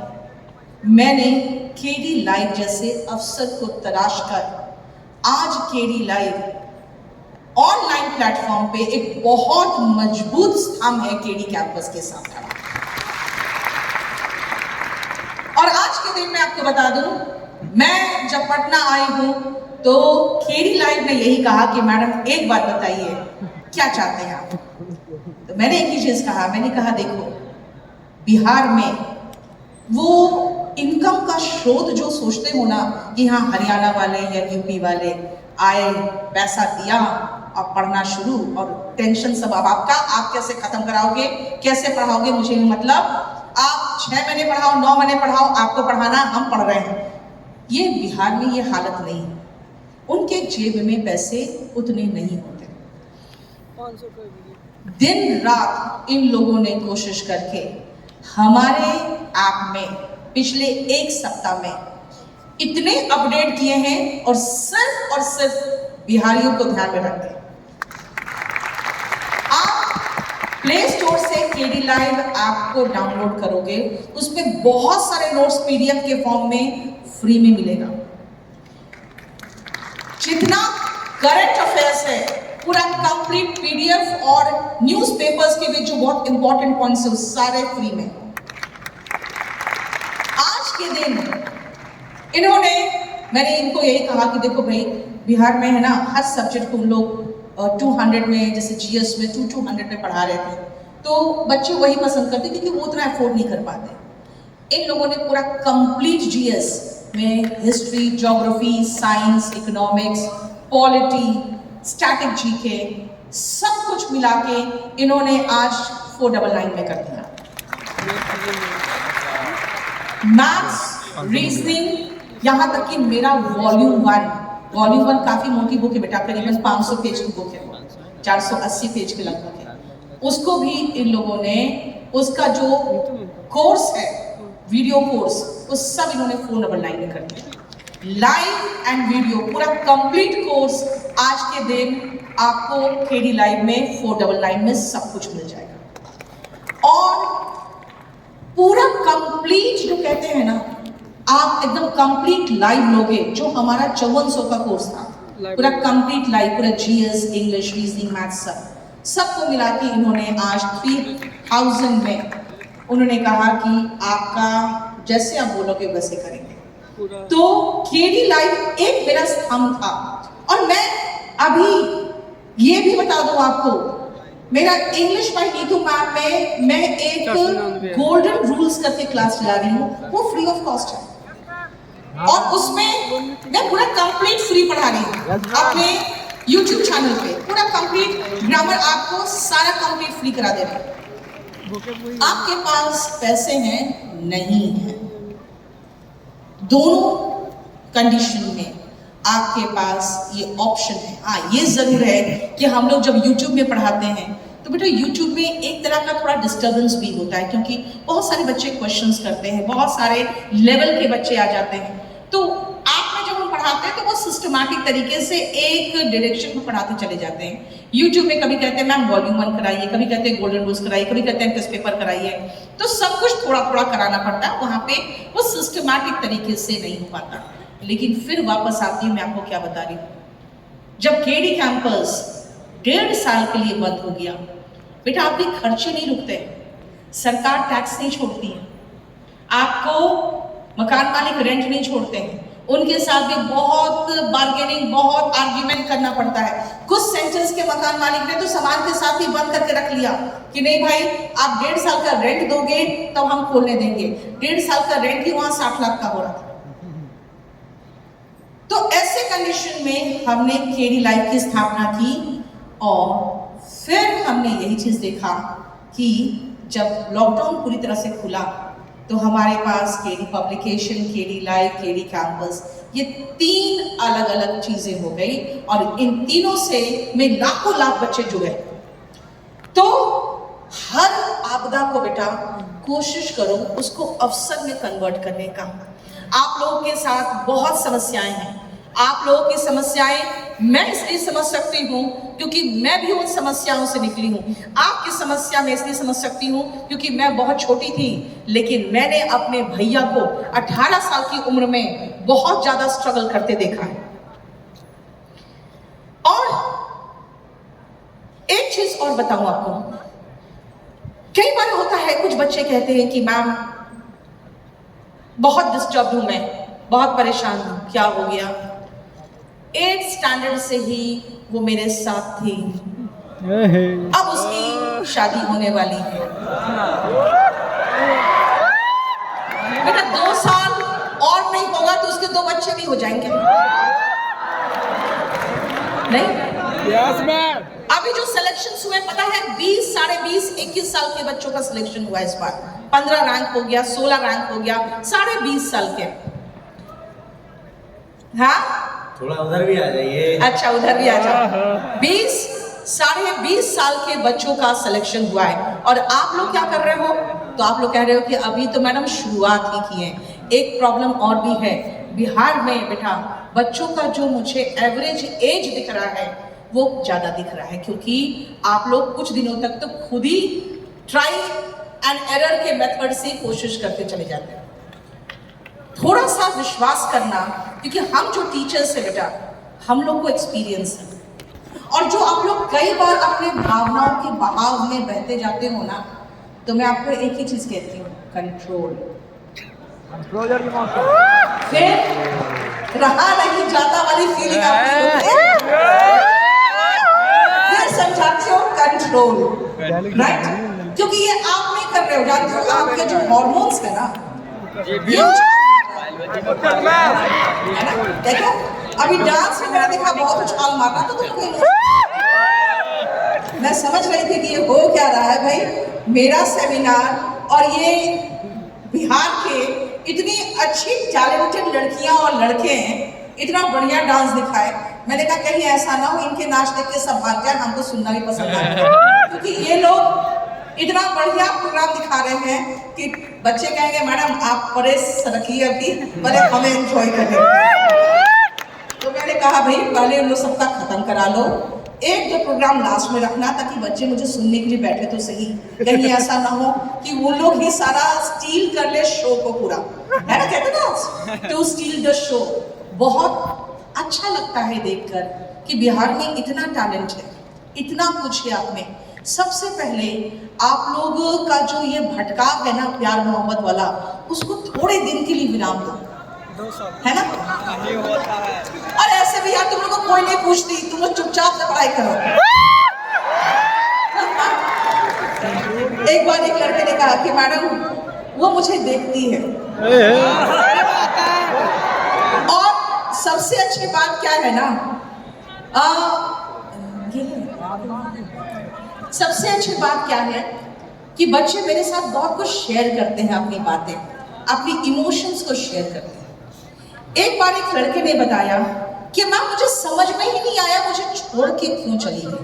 मैंने केडी लाइव जैसे अवसर को तलाश कर आज केडी लाइव ऑनलाइन प्लेटफॉर्म पे एक बहुत मजबूत स्तंभ है केडी कैंपस के साथ खड़ा। और आज के दिन मैं आपको बता दूं, मैं जब पटना आई हूं तो केडी लाइव ने यही कहा कि मैडम एक बात बताइए क्या चाहते हैं आप। तो मैंने एक ही चीज कहा, मैंने कहा देखो बिहार में वो इनकम का स्रोत जो सोचते हो ना कि हाँ हरियाणा वाले या यूपी वाले आए पैसा दिया और पढ़ना शुरू और टेंशन सब अब आपका, आप कैसे खत्म कराओगे, कैसे पढ़ाओगे मुझे नहीं मतलब, आप 6 महीने पढ़ाओ 9 महीने पढ़ाओ, आपको पढ़ाना हम पढ़ रहे हैं। ये बिहार में ये हालत नहीं है, उनके जेब में पैसे उतने नहीं होते। दिन रात इन लोगों ने कोशिश करके हमारे ऐप में पिछले 1 सप्ताह में इतने अपडेट किए हैं और सिर्फ बिहारियों को ध्यान में रखते हैं। आप प्ले स्टोर से केडी लाइव ऐप को डाउनलोड करोगे, उसमें बहुत सारे नोट्स पीडीएफ के फॉर्म में फ्री में मिलेगा। जितना करंट अफेयर्स है पूरा कंप्लीट पीडीएफ और न्यूज़पेपर्स के भी जो बहुत इंपॉर्टेंट पॉइंट्स है सारे फ्री में। आज के दिन इन्होंने, मैंने इनको यही कहा कि देखो भाई बिहार में है ना हर सब्जेक्ट को उन लोग 200 में, जैसे जीएस में 200 में पढ़ा रहे थे, तो बच्चे वही पसंद करते क्योंकि वो उतना अफोर्ड नहीं कर पाते। इन लोगों ने पूरा कंप्लीट जीएस में history, geography, science, economics, polity, static GK सब कुछ मिला के इन्होंने आज 499 में कर दिया। मैथ्स, रीजनिंग, यहाँ तक कि मेरा वॉल्यूम 1 काफी मोटी बुक है बेटा, करीबन 500 पेज की बुक है, 480 पेज के लगभग है। उसको भी इन लोगों ने, उसका जो कोर्स है वीडियो कोर्स, वो सब इन्होंने 499 में कर दिया। लाइव एंड वीडियो पूरा कंप्लीट कोर्स आज के दिन आपको केडी लाइव में 499 में सब कुछ मिल जाएगा। और पूरा कंप्लीट जो कहते हैं ना, आप एकदम कंप्लीट लाइव लोगे, जो हमारा 5400 का कोर्स था, पूरा कंप्लीट लाइव, पूरा जीएस, इंग्लिश, रीजनिंग, मैथ्स सबको मिला के इन्होंने आज 3000 में उन्होंने कहा कि आपका जैसे आप बोलोगे वैसे करेंगे। तो केडी लाइव एक मेरा स्तंभ था। और मैं अभी ये भी बता दूं आपको, मेरा इंग्लिश बाय नीतू मैम में मैं एक गोल्डन रूल्स करके क्लास चला रही हूँ, वो फ्री ऑफ कॉस्ट है। और उसमें मैं पूरा कंप्लीट फ्री पढ़ा रही हूँ अपने YouTube चैनल पे, पूरा कंप्लीट ग्रामर आपको सारा कंप्लीट फ्री करा दे रहा हूँ। आपके पास पैसे हैं नहीं है, दोनों कंडीशन में आपके पास ये ऑप्शन है। हाँ, ये जरूर है कि हम लोग जब YouTube में पढ़ाते हैं तो बेटा YouTube में एक तरह का थोड़ा डिस्टर्बेंस भी होता है, क्योंकि बहुत सारे बच्चे क्वेश्चंस करते हैं, बहुत सारे लेवल के बच्चे आ जाते हैं। तो आप में जब हम पढ़ाते हैं तो वो सिस्टमैटिक तरीके से एक डायरेक्शन में पढ़ाते चले जाते हैं। YouTube में कभी कहते हैं मैम वॉल्यूम 1 कराइए, कभी कहते हैं गोल्डन रूल्स कराइए, कभी कहते हैं टेस्ट पेपर कराइए, तो सब कुछ थोड़ा थोड़ा कराना पड़ता है, वहाँ पे वो सिस्टमैटिक तरीके से नहीं हो पाता। लेकिन फिर वापस आती है, मैं आपको क्या बता रही हूँ, जब केडी कैंपस 1.5 साल के लिए बंद हो गया, बेटा आपके खर्चे नहीं रुकते, सरकार टैक्स नहीं छोड़ती है, आपको मकान मालिक रेंट नहीं छोड़ते हैं, उनके साथ भी बहुत बार्गेनिंग, बहुत आर्ग्यूमेंट करना पड़ता है। कुछ सेंटर्स के मकान मालिक ने तो सामान के साथ ही बंद करके रख लिया कि नहीं भाई, आप 1.5 साल का रेंट दोगे तब हम खोलने देंगे। 1.5 साल का रेंट ही वहां 60 लाख का हो रहा था। तो ऐसे कंडीशन में हमने केडी लाइव की स्थापना की और फिर हमने यही चीज देखा कि जब लॉकडाउन पूरी तरह से खुला तो हमारे पास KD publication, KD live, KD campus, ये 3 अलग अलग चीजें हो गई और इन तीनों से में लाखों लाख बच्चे जुड़े। तो हर आपदा को बेटा कोशिश करो उसको अवसर में कन्वर्ट करने का। आप लोगों के साथ बहुत समस्याएं हैं, आप लोगों की समस्याएं मैं इसलिए समझ सकती हूँ क्योंकि मैं भी उन समस्याओं से निकली हूँ। आपकी समस्या मैं इसलिए समझ सकती हूँ क्योंकि मैं बहुत छोटी थी, लेकिन मैंने अपने भैया को 18 साल की उम्र में बहुत ज्यादा स्ट्रगल करते देखा है। और एक चीज और बताऊं आपको, कई बार होता है कुछ बच्चे कहते हैं कि मैम बहुत डिस्टर्ब हूं, मैं बहुत परेशान हूं, क्या हो गया? 8th स्टैंडर्ड से ही वो मेरे साथ थी, अब उसकी शादी होने वाली है। बेटा 2 साल और नहीं होगा तो उसके 2 बच्चे भी हो जाएंगे, नहीं? Yes ma'am. अभी जो सिलेक्शन हुए पता है 20, 20.5, 21 साल के बच्चों का सिलेक्शन हुआ इस बार। 15 रैंक हो गया, 16 रैंक हो गया, 20.5 साल के। हाँ, थोड़ा उधर भी आ जाइए। अच्छा, उधर भी आ जाओ। 20, 20.5 साल के बच्चों का सिलेक्शन हुआ है और आप लोग क्या कर रहे हो? तो आप लोग कह रहे हो कि अभी तो मैडम शुरुआत ही की है। एक प्रॉब्लम और भी है, बिहार में बेटा बच्चों का जो मुझे एवरेज एज दिख रहा है वो ज्यादा दिख रहा है, क्योंकि आप लोग कुछ दिनों तक तो खुद ही ट्राई एंड एरर के मेथड से कोशिश करते चले जाते हैं। थोड़ा सा विश्वास करना, क्योंकि हम जो टीचर्स हैं बेटा, हम लोग को एक्सपीरियंस है, और जो आप लोग कई बार अपने भावनाओं के बहाव में बहते जाते हो ना, तो मैं आपको एक ही चीज कहती हूँ, कंट्रोल। फिर रहा नहीं जाता वाली फीलिंग आपकी होती है, फिर समझाती हो कंट्रोल, राइट? क्योंकि ये आप नहीं कर रहे हो, जानते हो आपके जो हॉर्मोन्स है ना, है ना? देखो अभी डांस में मैंने देखा बहुत उछाल मारना, तो तुम मैं समझ रही थी कि ये हो क्या रहा है भाई। मेरा सेमिनार और ये बिहार के इतनी अच्छी टैलेंटेड लड़कियां और लड़के हैं, इतना बढ़िया डांस दिखाए, मैंने कहा कहीं ऐसा ना हो इनके नाच देख के सब भाग जाए, हमको सुनना भी पसंद आता है, क्योंकि ये लोग इतना बढ़िया प्रोग्राम दिखा रहे हैं कि बच्चे कहेंगे मैडम आप परेश रखिए अभी, पहले हमें एंजॉय करें। तो मैंने कहा भाई पहले उन लोग सबका खत्म करा लो, एक दो प्रोग्राम लास्ट में रखना ताकि बच्चे मुझे सुनने के लिए बैठे तो सही, कहीं ऐसा ना हो कि वो लोग ही सारा स्टील कर ले शो को पूरा, है ना कहते ना, तो स्टील द शो। बहुत अच्छा लगता है देखकर कि बिहार में इतना टैलेंट है, इतना कुछ है आप में। सबसे पहले आप लोगों का जो ये भटकाव है ना प्यार मोहब्बत वाला, उसको थोड़े दिन के लिए विराम दो, है ना। नहीं होता है। और ऐसे भी यार तुम लोग को कोई नहीं पूछती, तुम लोग चुपचाप से पढ़ाई करो। एक बार एक लड़के ने कहा कि मैडम वो मुझे देखती है, और सबसे अच्छी बात क्या है ना, सबसे अच्छी बात क्या है कि बच्चे मेरे साथ बहुत कुछ शेयर करते हैं, अपनी बातें, अपनी इमोशंस को शेयर करते हैं। एक बार एक लड़के ने बताया कि मैम मुझे समझ में ही नहीं आया मुझे छोड़ के क्यों चली गई।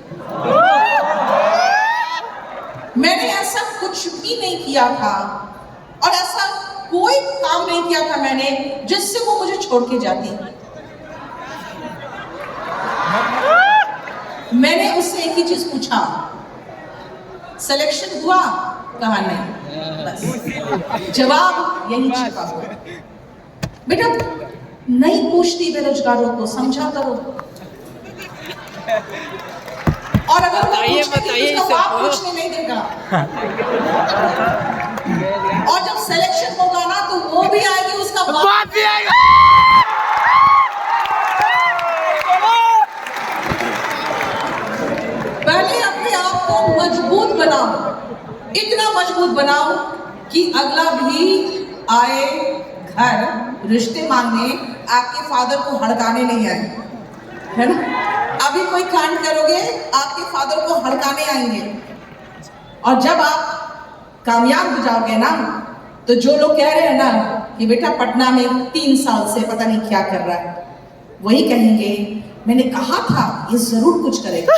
मैंने ऐसा कुछ भी नहीं किया था और ऐसा कोई काम नहीं किया था मैंने जिससे वो मुझे छोड़ के जाती। मैंने उससे एक ही चीज पूछा, सिलेक्शन हुआ? कहा नहीं। बस जवाब यही छिपा हुआ। बेटा नहीं पूछती बेरोजगारों को, समझा करो। और अगर वो पूछेगी तो उसका बाप पूछने नहीं देगा। और जब सिलेक्शन होगा ना तो वो भी आएगी, उसका बाप भी आएगा। पहले अपने आप को मजबूत बनाओ, इतना मजबूत बनाओ कि अगला भी आए घर रिश्ते मांगने, आपके फादर को हड़काने नहीं आए, है ना। अभी कोई कांड करोगे आपके फादर को हड़काने आएंगे, और जब आप कामयाब हो जाओगे ना तो जो लोग कह रहे हैं ना कि बेटा पटना में 3 साल से पता नहीं क्या कर रहा है, वही कहेंगे मैंने कहा था ये जरूर कुछ करेगा।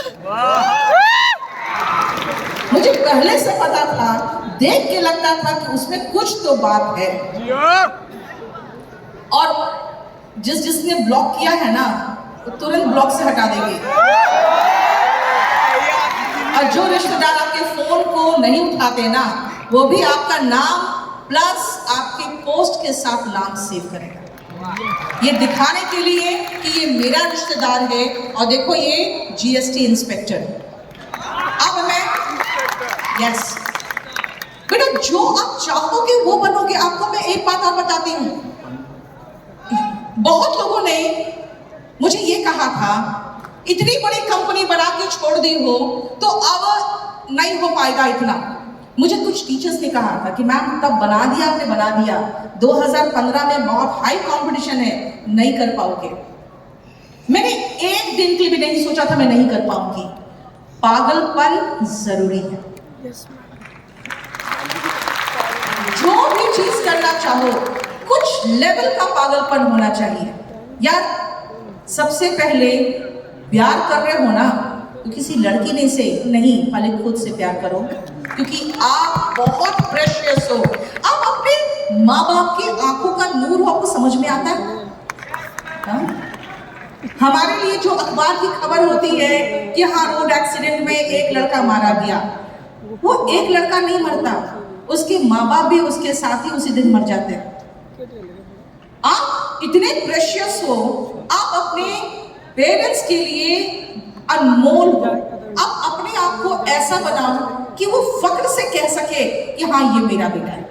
मुझे पहले से पता था, देख के लगता था कि उसमें कुछ तो बात है। और जिसने ब्लॉक किया है ना तो तुरंत ब्लॉक से हटा देंगे। और जो रिश्तेदार आपके फोन को नहीं उठाते ना, वो भी आपका नाम प्लस आपके पोस्ट के साथ नाम सेव करेगा, ये दिखाने के लिए कि ये मेरा रिश्तेदार है, और देखो ये जीएसटी इंस्पेक्टर। अब मैं यस बेटा जो आप चाहोगे वो बनोगे। आपको मैं एक बात और बताती हूँ, बहुत लोगों ने मुझे ये कहा था इतनी बड़ी कंपनी बना के छोड़ दी हो तो अब नहीं हो पाएगा इतना। मुझे कुछ टीचर्स ने कहा था कि मैम तब बना दिया आपने, बना दिया 2015 में बहुत हाई कंपटीशन है, नहीं कर पाओगे। मैंने एक दिन के लिए भी नहीं सोचा था मैं नहीं कर पाऊंगी। पागलपन जरूरी है। जो भी चीज करना चाहो कुछ लेवल का पागलपन होना चाहिए यार। सबसे पहले प्यार कर रहे हो ना तो किसी लड़की ने से नहीं, पहले खुद से प्यार करो, क्योंकि आप बहुत प्रेशियस हो। आप अपने माँ बाप की आंखों का नूर हो, आपको समझ में आता है? हमारे लिए जो अखबार की खबर होती है कि हाँ रोड एक्सीडेंट में एक लड़का मारा गया, वो एक लड़का नहीं मरता, उसके माँ बाप भी उसके साथ ही उसी दिन मर जाते हैं। आप इतने प्रेशियस हो, आप अपने पेरेंट्स के लिए अनमोल हो। आप अपने आप को ऐसा बनाओ कि वो फक्र से कह सके कि हाँ ये मेरा बेटा है।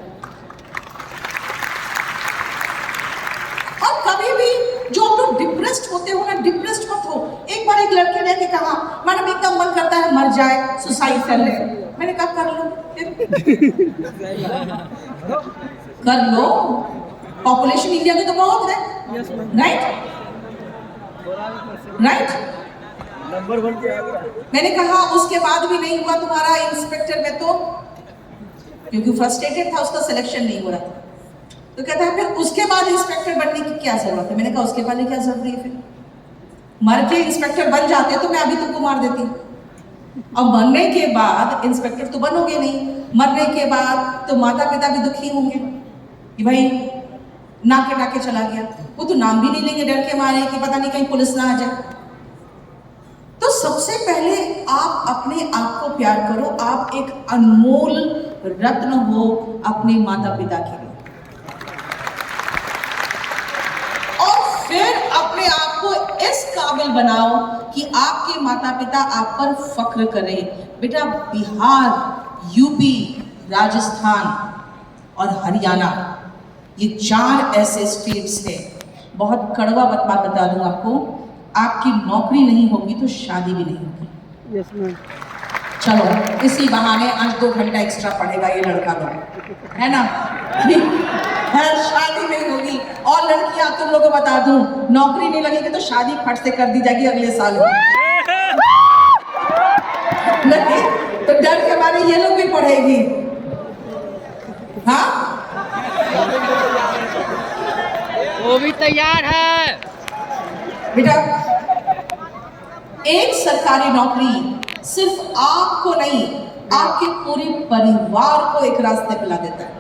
और कभी भी जो आप लोग डिप्रेस्ड होते हो ना, डिप्रेस्ड मत हो। एक बार एक लड़के ने के कहा मैडम एकदम मन करता है मर जाए, सुसाइड कर ले। मैंने कहा कर लो कर लो, पॉपुलेशन इंडिया में तो बहुत है, राइट राइट। मैंने कहा उसके बाद भी नहीं हुआ तुम्हारा इंस्पेक्टर में, तो क्योंकि फ्रस्ट्रेटेड था, उसका सिलेक्शन नहीं हो रहा था। तो कहता है फिर उसके बाद इंस्पेक्टर बनने की क्या जरूरत है? मैंने कहा उसके बाद क्या जरूरी है? फिर मर के इंस्पेक्टर बन जाते तो मैं अभी तुमको मार देती। और मरने के बाद इंस्पेक्टर तो बनोगे नहीं, मरने के बाद तो माता पिता भी दुखी होंगे कि भाई नाक कटा के चला गया। वो तो नाम भी नहीं लेंगे डर के मारे कि पता नहीं कहीं पुलिस ना आ जाए। तो सबसे पहले आप अपने आप को प्यार करो। आप एक अनमोल रत्न हो अपने माता पिता के लिए, और फिर अपने आप को इस काबिल बनाओ कि आपके माता पिता आप पर फख्र करें। बेटा, बिहार, यूपी, राजस्थान और हरियाणा, ये 4 ऐसे स्टेट्स हैं। बहुत कड़वा बात बता दूं आपको, आपकी नौकरी नहीं होगी तो शादी भी नहीं होगी। Yes ma'am. चलो इसी बहाने आज 2 घंटा एक्स्ट्रा पढ़ेगा ये लड़का लोग, है ना? खैर शादी नहीं होगी। और लड़कियां तुम लोगों को बता दूं, नौकरी नहीं लगेगी तो शादी फट से कर दी जाएगी अगले साल। नहीं तो डर के मारे ये लोग भी पढ़ेगी। हाँ, वो भी तैयार है बेटा, एक सरकारी नौकरी सिर्फ आपको नहीं, आपके पूरे परिवार को एक रास्ते पे ला देता है।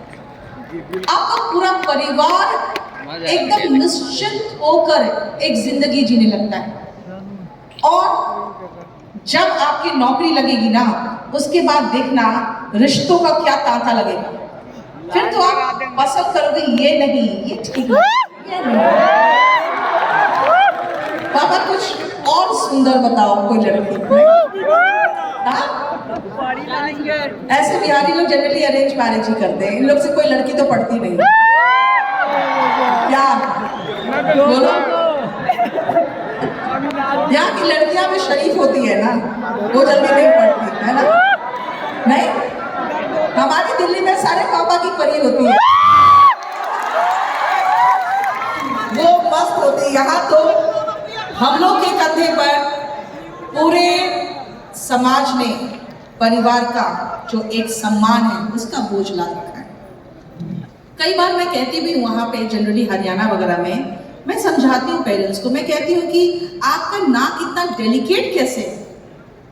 आपका पूरा परिवार एकदम निश्चिंत होकर एक जिंदगी जीने लगता है। और जब आपकी नौकरी लगेगी ना, उसके बाद देखना रिश्तों का क्या तांता लगेगा। फिर तो आप पसंद करोगे ये नहीं, ये ठीक है, ये नहीं। पापा कुछ और सुंदर बताओ कोई लड़की। हाँ? ऐसे बिहारी लोग जनरली अरेंज मैरिज ही करते हैं। इन लोग से कोई लड़की तो पढ़ती नहीं। क्या बोलो? यहाँ की लड़कियां भी शरीफ होती है ना, वो जल्दी नहीं पढ़ती है ना? नहीं, हमारी दिल्ली में सारे पापा की परी होती है, वो मस्त होती है। यहाँ तो हम लोग के कंधे पर पूरे समाज ने परिवार का जो एक सम्मान है उसका बोझ ला रखा है। कई बार मैं कहती भी हूँ वहाँ पे जनरली हरियाणा वगैरह में, मैं समझाती हूँ पेरेंट्स को। मैं कहती हूँ कि आपका नाक इतना डेलिकेट कैसे है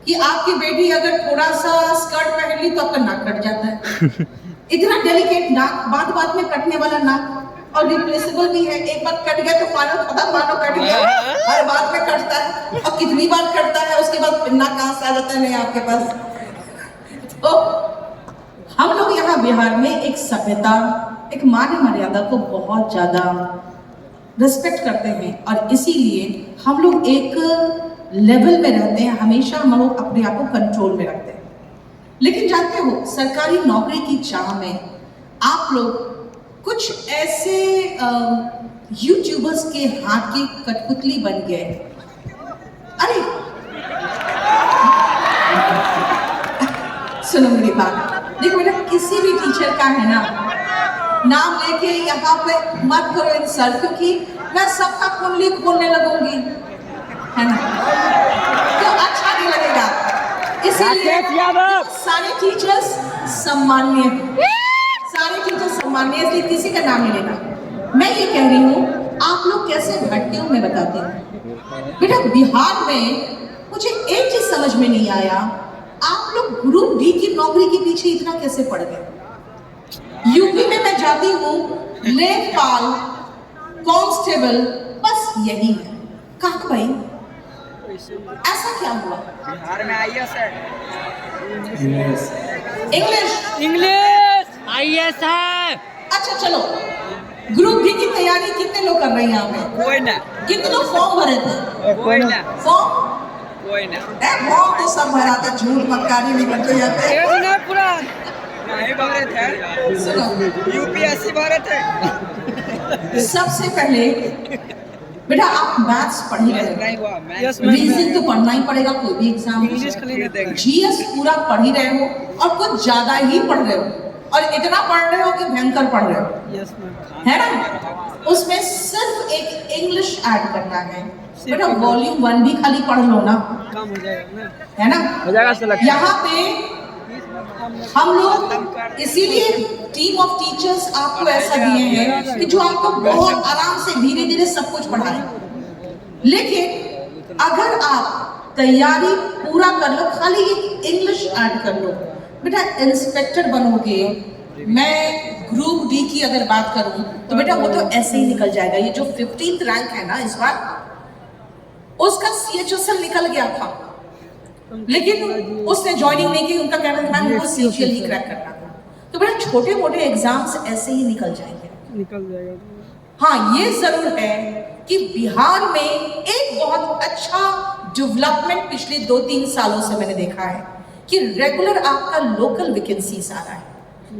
कि आपकी बेटी अगर थोड़ा सा स्कर्ट पहन ली तो आपका नाक कट जाता है। इतना डेलिकेट नाक, बात बात में कटने वाला नाक, और रिप्लेसेबल भी है। एक बार कट गया तो मानो खत्म, मानो कट गया, हर बात में कटता है। और कितनी बार कटता है उसके बाद नाक कहाँ से आ जाता है नहीं आपके पास। तो हम लोग यहाँ बिहार में एक सभ्यता, एक मान मर्यादा को बहुत ज्यादा रिस्पेक्ट करते हैं, और इसीलिए हम लोग एक लेवल में रहते हैं। हमेशा हम लोग अपने आप को कंट्रोल में रखते हैं। लेकिन जानते हो, सरकारी नौकरी की चाह में आप लोग कुछ ऐसे यूट्यूबर्स के हाथ की कठपुतली बन गए। अरे सुनो मेरी बात, देखो बेटा, किसी भी टीचर का है ना, नाम लेके यहाँ पे मत करो इंसल्ट, क्योंकि मैं सबका कुंडली खोलने लगूंगी, है ना? तो अच्छा नहीं लगेगा। इसीलिए सारे टीचर्स सम्मान्य, सारे टीचर्स सम्मान्य, इसलिए किसी का नाम नहीं लेना। मैं ये कह रही हूँ, आप लोग कैसे भटके हो मैं बताती हूँ। बेटा, बिहार में मुझे एक चीज समझ में नहीं आया, आप लोग ग्रुप डी की नौकरी के पीछे इतना कैसे पड़ गए? यूपी में मैं जाती हूँ, लेखपाल, कांस्टेबल, बस यही है। कहा भाई ऐसा क्या हुआ? बिहार में आईएएस है, इंग्लिश आईएएस है। अच्छा चलो, ग्रुप डी की तैयारी कितने लोग कर रहे हैं यहाँ पे? कोई ना, कितने लोग फॉर्म भरे थे? कोई ना, फॉर्म कोई ना। फॉर्म तो सब भरा था, झूठ मक्कारी नहीं करते यहाँ पे। एक ना पूरा नहीं भरे थे, सुनो, यूपीएससी भरे थे। सबसे पहले बेटा आप मैथ्स पढ़ ही रहे नहीं हो, हुआ, मैं रीजनिंग तो पढ़ना ही पड़ेगा कोई भी एग्जाम। इंग्लिश खाली नहीं देंगे। जीएस पूरा पढ़ ही रहे हो, और कुछ ज्यादा ही पढ़ रहे हो, और इतना पढ़ रहे हो कि भयंकर पढ़ रहे हो, यस मैम। है ना? उसमें सिर्फ एक इंग्लिश ऐड करना है। बेटा वॉल्यूम 1 भी खाली पढ़ लो ना, काम हो जाएगा ना, है ना? हो जाएगा सिलेक्शन। यहाँ पे हम लोग इसीलिए टीम ऑफ टीचर्स आपको ऐसा दिए हैं कि जो आपको बहुत आराम से धीरे धीरे सब कुछ पढ़ाए। लेकिन अगर आप तैयारी पूरा कर लो, खाली इंग्लिश ऐड कर लो। बेटा इंस्पेक्टर बनोगे, मैं ग्रुप डी की अगर बात करूं तो बेटा वो तो ऐसे ही निकल जाएगा। ये जो 15th रैंक है ना इस बार, उसका CHSL निकल गया था, लेकिन उसने ज्वाइनिंग नहीं की। उनका कहना था मैम वो CGL ही क्रैक करना था। तो बेटा छोटे मोटे एग्जाम्स ऐसे ही निकल जाएंगे, निकल जाएगा। हाँ ये जरूर है कि बिहार में एक बहुत अच्छा डेवलपमेंट पिछले 2-3 सालों से मैंने देखा है कि रेगुलर आपका लोकल वैकेंसीज आ रहा है,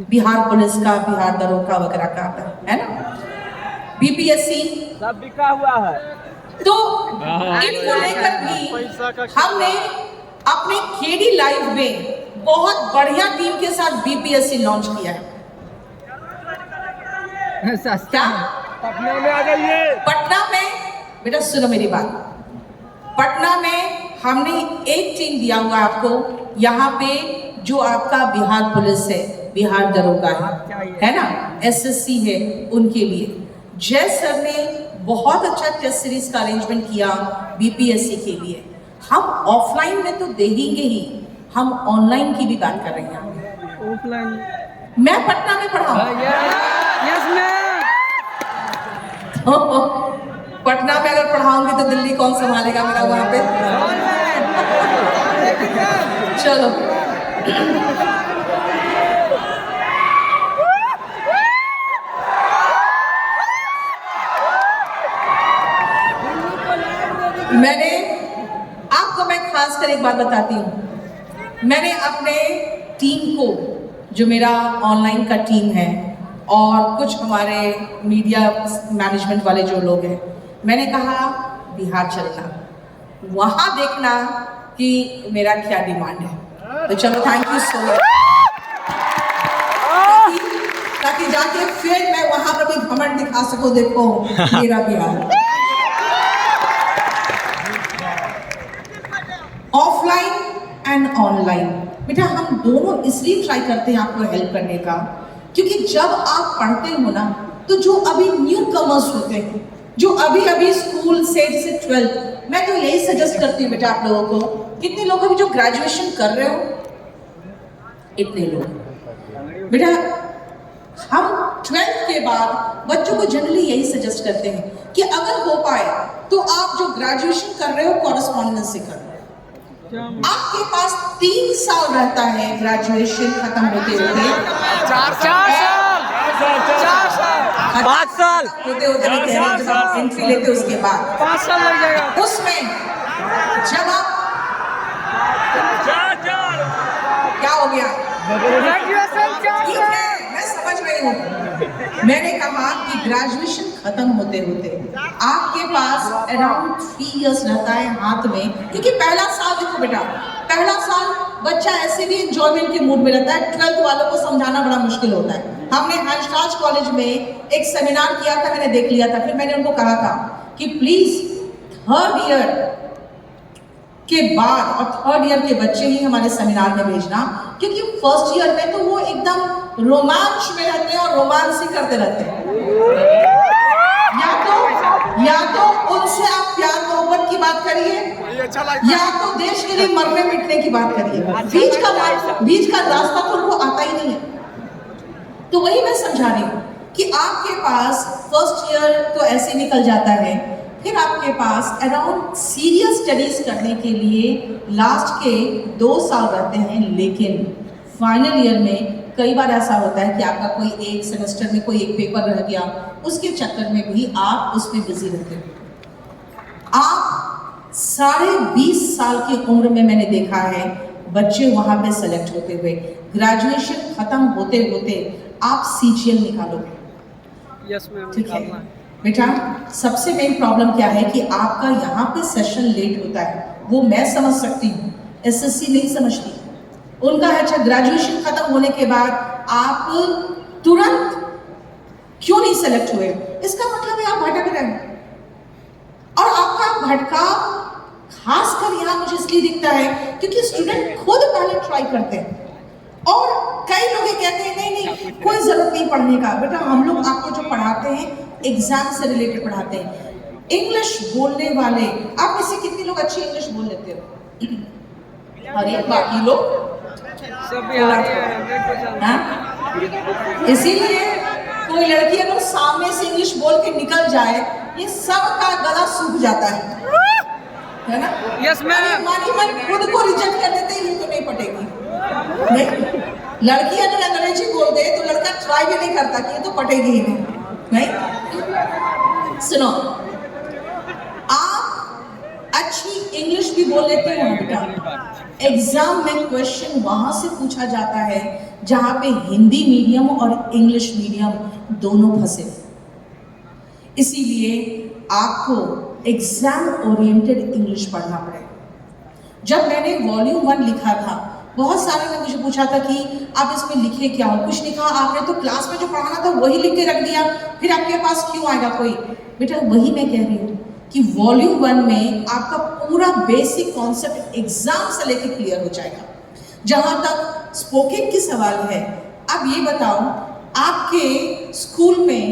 बिहार पुलिस का, बिहार दरोगा वगैरह का आता है ना, BPSC सब बिका हुआ है। तो इनको लेकर भी हमने अपने KD लाइव में बहुत बढ़िया टीम के साथ BPSC लॉन्च किया है। क्या पटना में आ जाइए। पटना में बेटा सुनो मेरी बात, पटना में हमने एक टीम दिया हुआ है आपको, यहाँ पे जो आपका बिहार पुलिस है, बिहार दरोगा है ना, SSC है, उनके लिए जय सर ने बहुत अच्छा टेस्ट सीरीज का अरेंजमेंट किया BPSC के लिए। हम ऑफलाइन में तो देंगे ही, हम ऑनलाइन की भी बात कर रहे हैं। ऑफलाइन मैं पटना में पढ़ा हूँ। Yes ma'am. पटना में अगर पढ़ाऊंगी तो दिल्ली कौन संभालेगा मेरा वहां पे। चलो मैंने आपको मैं खास कर एक बात बताती हूँ। मैंने अपने टीम को, जो मेरा ऑनलाइन का टीम है और कुछ हमारे मीडिया मैनेजमेंट वाले जो लोग हैं, मैंने कहा बिहार चलना, वहाँ देखना कि मेरा क्या डिमांड है। तो चलो थैंक यू सो मच, ताकि जाके फिर मैं वहाँ पर भी घमंड दिखा सकूं, देखो मेरा बिहार। ऑफलाइन एंड ऑनलाइन बेटा हम दोनों इसलिए ट्राई करते हैं आपको हेल्प करने का, क्योंकि जब आप पढ़ते हो ना, तो जो अभी न्यू कमर्स होते हैं, जो अभी अभी स्कूल से जैसे 12th, मैं तो यही सजेस्ट करती हूँ बेटा आप लोगों को, कितने लोग अभी जो ग्रेजुएशन कर रहे हो, इतने लोग बेटा, हम 12th के बाद बच्चों को जनरली यही सजेस्ट करते हैं कि अगर हो पाए तो आप जो ग्रेजुएशन कर रहे हो कॉरेस्पॉन्डेंस से करो। आपके पास 3 साल रहता है ग्रेजुएशन खत्म होते होते, 4 साल 5 साल होते होते मैं कह रही हूं, जब आप एंट्री लेते हो उसके बाद 5 साल लग जाएगा। उसमें जब आप क्या हो गया, ठीक है मैं समझ रही हूँ। मैंने कहा कि ग्रेजुएशन खत्म होते होते आपके पास अराउंड 3 इयर्स रहता है हाथ में, क्योंकि पहला साल देखो बेटा, पहला साल बच्चा ऐसे भी एंजॉयमेंट के मूड में रहता है। 12th वालों को समझाना बड़ा मुश्किल होता है। हमने हंसराज कॉलेज में एक सेमिनार किया था, मैंने देख लिया था, फिर मैंने उनको कहा था कि प्लीज 3rd ईयर के बाद और 3rd ईयर के बच्चे ही हमारे सेमिनार में भेजना, क्योंकि 1st ईयर में तो वो एकदम रोमांच में रहते हैं और रोमांस ही करते रहते हैं। या तो उनसे आप प्यार मोहब्बत की बात करिए, या तो देश के लिए मरने मिटने की बात करिए। बीच का रास्ता तो उनको आता ही नहीं है। तो वही मैं समझा रही हूँ कि आपके पास 1st ईयर तो ऐसे निकल जाता है, फिर आपके पास अराउंड सीरियस स्टडीज करने के लिए लास्ट के 2 साल रहते हैं, लेकिन फाइनल ईयर में कई बार ऐसा होता है कि आपका कोई एक सेमेस्टर में कोई एक पेपर रह गया, उसके चक्कर में भी आप उसमें बिजी रहते हो। आप 20.5 साल की उम्र में मैंने देखा है बच्चे वहाँ पे सेलेक्ट होते हुए, ग्रेजुएशन खत्म होते होते आप CGL निकालोगे। यस मैम, ठीक है बेटा, सबसे मेन प्रॉब्लम क्या है कि आपका यहाँ पे सेशन लेट होता है, वो मैं समझ सकती हूँ, SSC नहीं समझती। उनका है अच्छा ग्रेजुएशन खत्म होने के बाद आप तुरंत क्यों नहीं सेलेक्ट हुए, इसका मतलब है आप भटक रहे हैं। और आपका भटकाव खासकर यहाँ मुझे इसलिए दिखता है क्योंकि स्टूडेंट खुद पहले ट्राई करते हैं, और कई लोग ये कहते हैं नहीं कोई जरूरत नहीं पढ़ने का। बेटा हम लोग आपको जो पढ़ाते हैं एग्जाम से रिलेटेड पढ़ाते हैं। इंग्लिश बोलने वाले आप में से कितने लोग अच्छी इंग्लिश बोल लेते हो? और ये बाकी लोग सब बिहारी है। हाँ? इसीलिए कोई लड़की अगर सामने से इंग्लिश बोल के निकल जाए, ये सब का गला सूख जाता है ना? Yes ma'am. मानी मन खुद को रिजेक्ट कर देते, ये तो नहीं पटेगी। नहीं, लड़की अगर अंग्रेजी बोल दे तो लड़का ट्राई भी नहीं करता कि ये तो पटेगी ही नहीं। सुनो, आप अच्छी इंग्लिश भी बोल लेते हो बेटा, एग्जाम में क्वेश्चन वहां से पूछा जाता है जहां पे हिंदी मीडियम और इंग्लिश मीडियम दोनों फंसे। इसीलिए आपको एग्जाम ओरिएंटेड इंग्लिश पढ़ना पड़ेगा। जब मैंने वॉल्यूम 1 लिखा था, बहुत सारे ने मुझे पूछा था कि आप इसमें लिखे क्या हो, कुछ लिखा आपने तो क्लास में जो पढ़ाना था वही लिख के रख दिया, फिर आपके पास क्यों आएगा कोई? बेटा वही मैं कह रही हूँ कि वॉल्यूम 1 में आपका पूरा बेसिक कॉन्सेप्ट एग्जाम से लेके क्लियर हो जाएगा। जहां तक स्पोकन की सवाल है, आप ये बताओ, आपके स्कूल में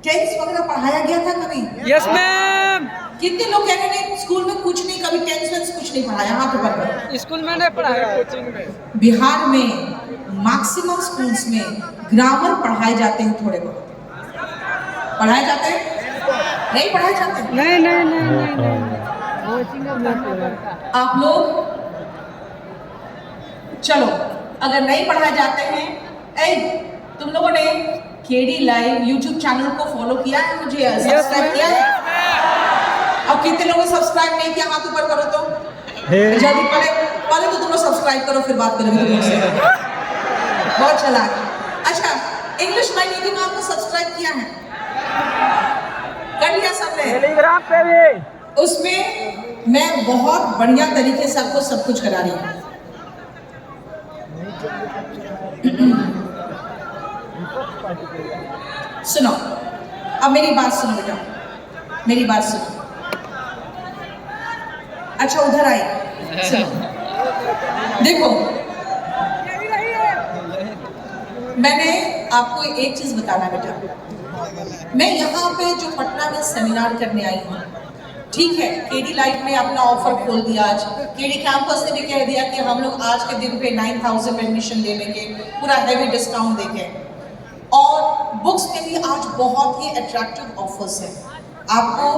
टेंस वगैरह पढ़ाया गया था कभी? Yes ma'am. कितने लोग कह रहे हैं स्कूल में कुछ नहीं, कभी टेंस वेंस कुछ नहीं पढ़ाया? हाथ ऊपर करो। स्कूल में नहीं पढ़ाया, कोचिंग में। बिहार में मैक्सिमम स्कूल्स में ग्रामर पढ़ाए जाते हैं, थोड़े बहुत पढ़ाए जाते हैं, नहीं पढ़ाए जाते हैं? नहीं नहीं नहीं नहीं। आप लोग चलो, अगर नहीं पढ़ाए जाते हैं, तुम लोगों ने केडी लाइव यूट्यूब चैनल को फॉलो किया है? मुझे सब्सक्राइब किया है? अब कितने लोगों ने सब्सक्राइब नहीं किया? हाथ ऊपर करो तो जल्दी। पहले तो तुम लोग सब्सक्राइब करो, फिर बात करेंगे तुम लोग से। बहुत चालाक। अच्छा, इंग्लिश बाय नीति मैम को सब्सक्राइब किया है? कर लिया सबने? टेलीग्राम पे भी। उसमें मैं बहुत बढ़िया तरीके से आपको सब कुछ करा रही हूँ। सुनो, अब मेरी बात सुनो बेटा, मेरी बात सुनो। अच्छा उधर आई, सुनो, देखो मैंने आपको एक चीज बताना बेटा, मैं यहाँ पे जो पटना में सेमिनार करने आई हूँ, ठीक है, केडी लाइफ में अपना ऑफर खोल दिया। आज केडी कैंपस ने भी कह दिया कि हम लोग आज के दिन पे 9,000 में एडमिशन ले लेंगे, पूरा हैवी डिस्काउंट देंगे, और बुक्स में भी आज बहुत ही अट्रैक्टिव ऑफर्स हैं। आपको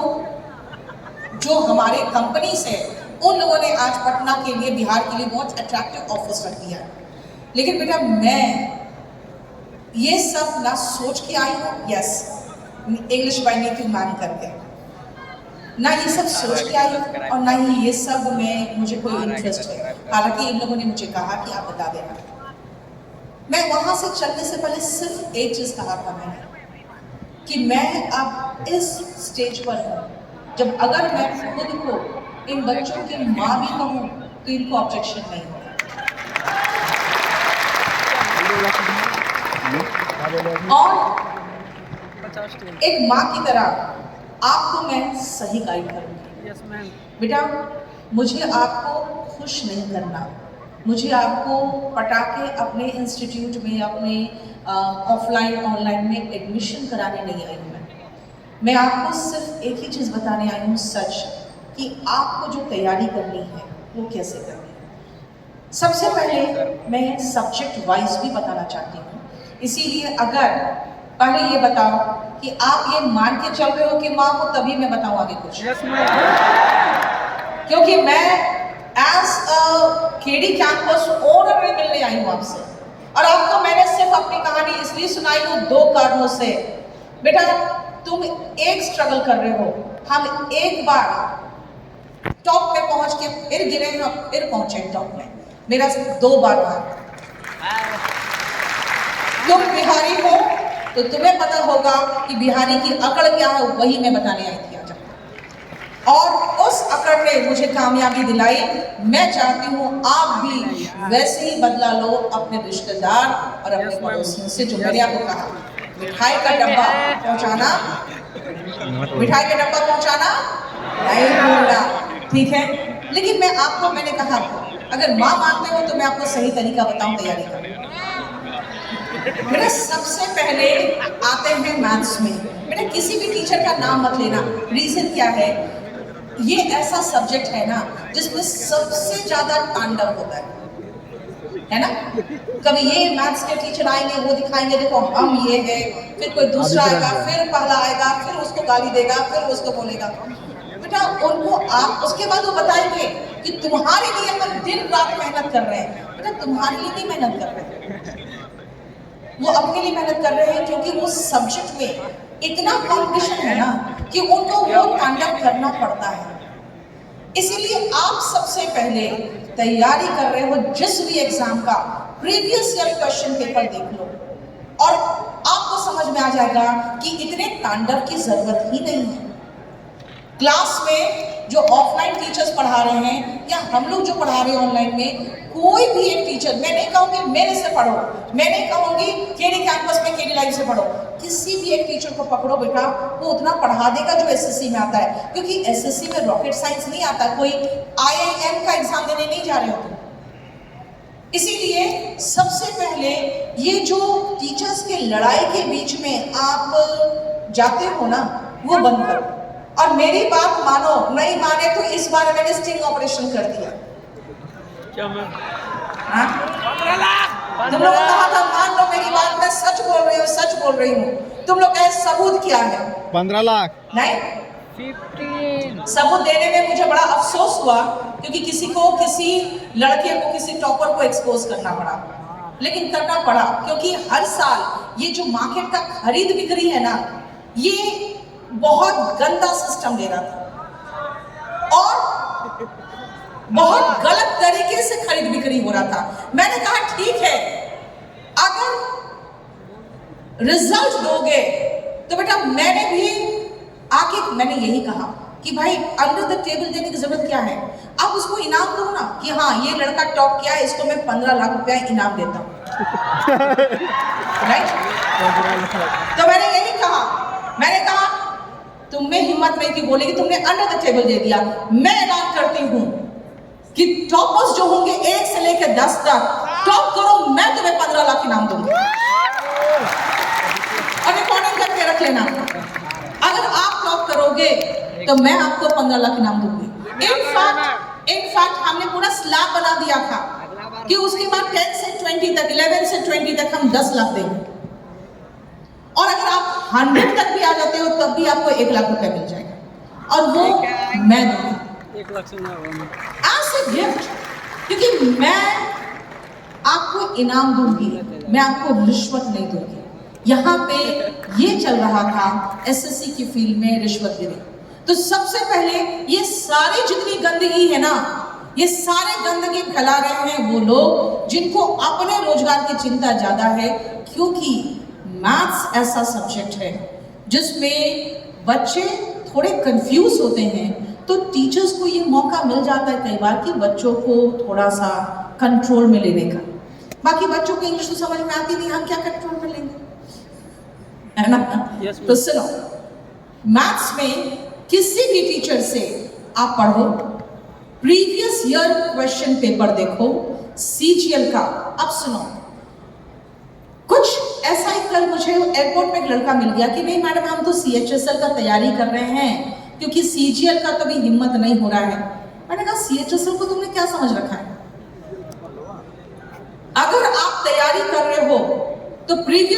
जो हमारे कंपनीज है, उन लोगों ने आज पटना के लिए, बिहार के लिए बहुत अट्रैक्टिव ऑफर्स रख दिया है। लेकिन बेटा मैं ये सब ना सोच के आई हूँ, यस, इंग्लिश बाय नीति मैम करके, ना ये सब सोच के आई हूँ, और ना ही ये सब में मुझे कोई इंटरेस्ट है। हालांकि इन लोगों ने मुझे कहा कि आप बता देना। मैं वहां से चलने से पहले सिर्फ एक चीज कहा था मैंने, कि मैं अब इस स्टेज पर हूँ जब अगर मैं खुद को इन बच्चों की माँ भी कहूँ तो इनको ऑब्जेक्शन नहीं होगा। और एक माँ की तरह आपको मैं सही गाइड करूँगी। Yes ma'am. बेटा मुझे आपको खुश नहीं करना, मुझे आपको पटाके अपने इंस्टीट्यूट में, अपने ऑफलाइन ऑनलाइन में एडमिशन कराने नहीं आई हूँ। मैं आपको सिर्फ एक ही चीज़ बताने आई हूँ, सच, कि आपको जो तैयारी करनी है वो कैसे करनी है। सबसे पहले मैं सब्जेक्ट वाइज भी बताना चाहती हूँ, इसीलिए अगर पहले ये बताओ कि आप ये मान के चल रहे हो कि माँ को, तभी मैं बताऊँ आगे कुछ। Yes ma'am. क्योंकि मैं एज केडी कैंपस ओनर में मिलने आई हूँ आपसे, और आपको मैंने सिर्फ अपनी कहानी इसलिए सुनाई हूँ 2 कारणों से। बेटा तुम एक स्ट्रगल कर रहे हो, हम एक बार टॉप पे पहुंच के फिर गिरे, हम फिर पहुंचे टॉप में, मेरा 2 बार हुआ। तुम बिहारी हो तो तुम्हें पता होगा कि बिहारी की अकड़ क्या है, वही मैं बताने आई थी आज, और उस अकड़ ने मुझे कामयाबी दिलाई। मैं चाहती हूँ आप भी वैसे ही बदला लो अपने रिश्तेदार और अपने पड़ोसियों से, जो मैंने आपको कहा, मिठाई का डब्बा पहुंचाना, मिठाई का डब्बा पहुंचाना नहीं भूलना, ठीक है। लेकिन मैं आपको, मैंने कहा अगर माँ मानते हो तो मैं आपको सही तरीका बताऊं तैयारी का। बेटा सबसे पहले आते हैं मैथ्स में। बेटा किसी भी टीचर का नाम मत लेना, रीजन क्या है, ये ऐसा सब्जेक्ट है ना जिसमें सबसे ज्यादा तांडव होता है ना। कभी ये मैथ्स के टीचर आएंगे, वो दिखाएंगे देखो हम ये है, फिर कोई दूसरा आएगा, फिर पहला आएगा, फिर उसको गाली देगा, फिर उसको बोलेगा। बेटा उनको आप उसके बाद वो बताएंगे कि तुम्हारे लिए हम दिन रात मेहनत कर रहे हैं। बेटा तुम्हारे लिए नहीं मेहनत कर रहे, वो अपने लिए मेहनत कर रहे हैं, क्योंकि वो सब्जेक्ट में इतना कंपटीशन है ना कि उनको वो तांडव करना पड़ता है। इसीलिए आप सबसे पहले तैयारी कर रहे हो जिस भी एग्जाम का, प्रीवियस ईयर क्वेश्चन पेपर देख लो और आपको समझ में आ जाएगा कि इतने तांडव की जरूरत ही नहीं है। क्लास में जो ऑफलाइन टीचर्स पढ़ा रहे हैं या हम लोग जो पढ़ा रहे हैं ऑनलाइन में, कोई भी एक टीचर, मैं नहीं कहूंगी मेरे से पढ़ो, मैं नहीं कहूंगी केडी कैंपस में केडी लाइव से पढ़ो, किसी भी एक टीचर को पकड़ो बेटा, वो उतना पढ़ा देगा जो एसएससी में आता है। क्योंकि एसएससी में रॉकेट साइंस नहीं आता, कोई आईआईएम का एग्जाम देने नहीं जा रहे होते। इसीलिए सबसे पहले ये जो टीचर्स के लड़ाई के बीच में आप जाते हो ना, वो बंद करो। और मेरी बात मानो, नहीं माने तो इस बार मैंने स्टिंग ऑपरेशन कर दिया। क्या मैं हाँ? तुम लोग कहा था मान लो मेरी बात, मैं सच बोल रही हूँ, सच बोल रही हूँ। तुम लोग कहे सबूत क्या है? 15 लाख नहीं, 15 सबूत देने में मुझे बड़ा अफसोस हुआ, क्योंकि किसी लड़के को, किसी टॉपर को एक्सपोज करना पड़ा, लेकिन करना पड़ा क्योंकि हर साल ये जो मार्केट का खरीद बिक्री है ना, ये बहुत गंदा सिस्टम दे रहा था और बहुत गलत तरीके से खरीद बिक्री हो रहा था। मैंने कहा ठीक है, अगर रिजल्ट दोगे तो बेटा मैंने यही कहा कि भाई अंडर द टेबल देने की जरूरत क्या है, आप उसको इनाम दो ना कि हाँ ये लड़का टॉप किया है, इसको मैं 15 लाख रुपया इनाम देता हूं। राइट? तो मैंने यही कहा, मैंने कहा तुम में हिम्मत नहीं थी बोले कि तुमने अंडर द टेबल दे दिया। मैं ऐलान करती हूं कि टॉपर्स जो होंगे 1 से लेकर 10 तक टॉप करो, मैं तुम्हें 15 लाख इनाम दूंगी। और रिकॉर्डिंग करके रख लेना, अगर आप टॉप करोगे तो मैं आपको 15 लाख इनाम दूंगी। इनफैक्ट हमने पूरा स्लैब बना दिया था कि उसके बाद 10 से 20 तक, 11 से 20 तक हम 10 लाख देंगे, और अगर आप 100 तक भी आ जाते हो तब भी आपको 1 लाख रुपए मिल जाएगा, और वो मैं दूंगी 1 लाख से ना होगा। एज ए गिफ्ट, क्योंकि मैं आपको इनाम दूंगी, मैं आपको रिश्वत नहीं दूंगी। यहाँ पे ये चल रहा था एसएससी की फील्ड में रिश्वतगिरी। तो सबसे पहले ये सारी जितनी गंदगी है ना, ये सारे गंदगी फैला रहे हैं वो लोग जिनको अपने रोजगार की चिंता ज्यादा है, क्योंकि मैथ्स ऐसा सब्जेक्ट है जिसमें बच्चे थोड़े कंफ्यूज होते हैं। तो टीचर्स को ये मौका मिल जाता है कई बार कि बच्चों को थोड़ा सा कंट्रोल में लेने का। बाकी बच्चों को इंग्लिश तो समझ में आती नहीं, हम क्या कंट्रोल में लेंगे, है ना? तो सुनो, मैथ्स में किसी भी टीचर से आप पढ़ो, प्रीवियस ईयर क्वेश्चन पेपर देखो सीजीएल का। अब सुनो, कुछ ऐसा ही कल मुझे एयरपोर्ट में एक लड़का मिल गया कि नहीं मैडम हम तो सीएचएसएल का तैयारी कर रहे हैं क्योंकि सीजीएल का तो भी हिम्मत नहीं हो रहा है। मैंने कहा सीएचएसएल को तुमने क्या समझ रखा है? अगर आप तैयारी कर रहे हो तो प्रीवियस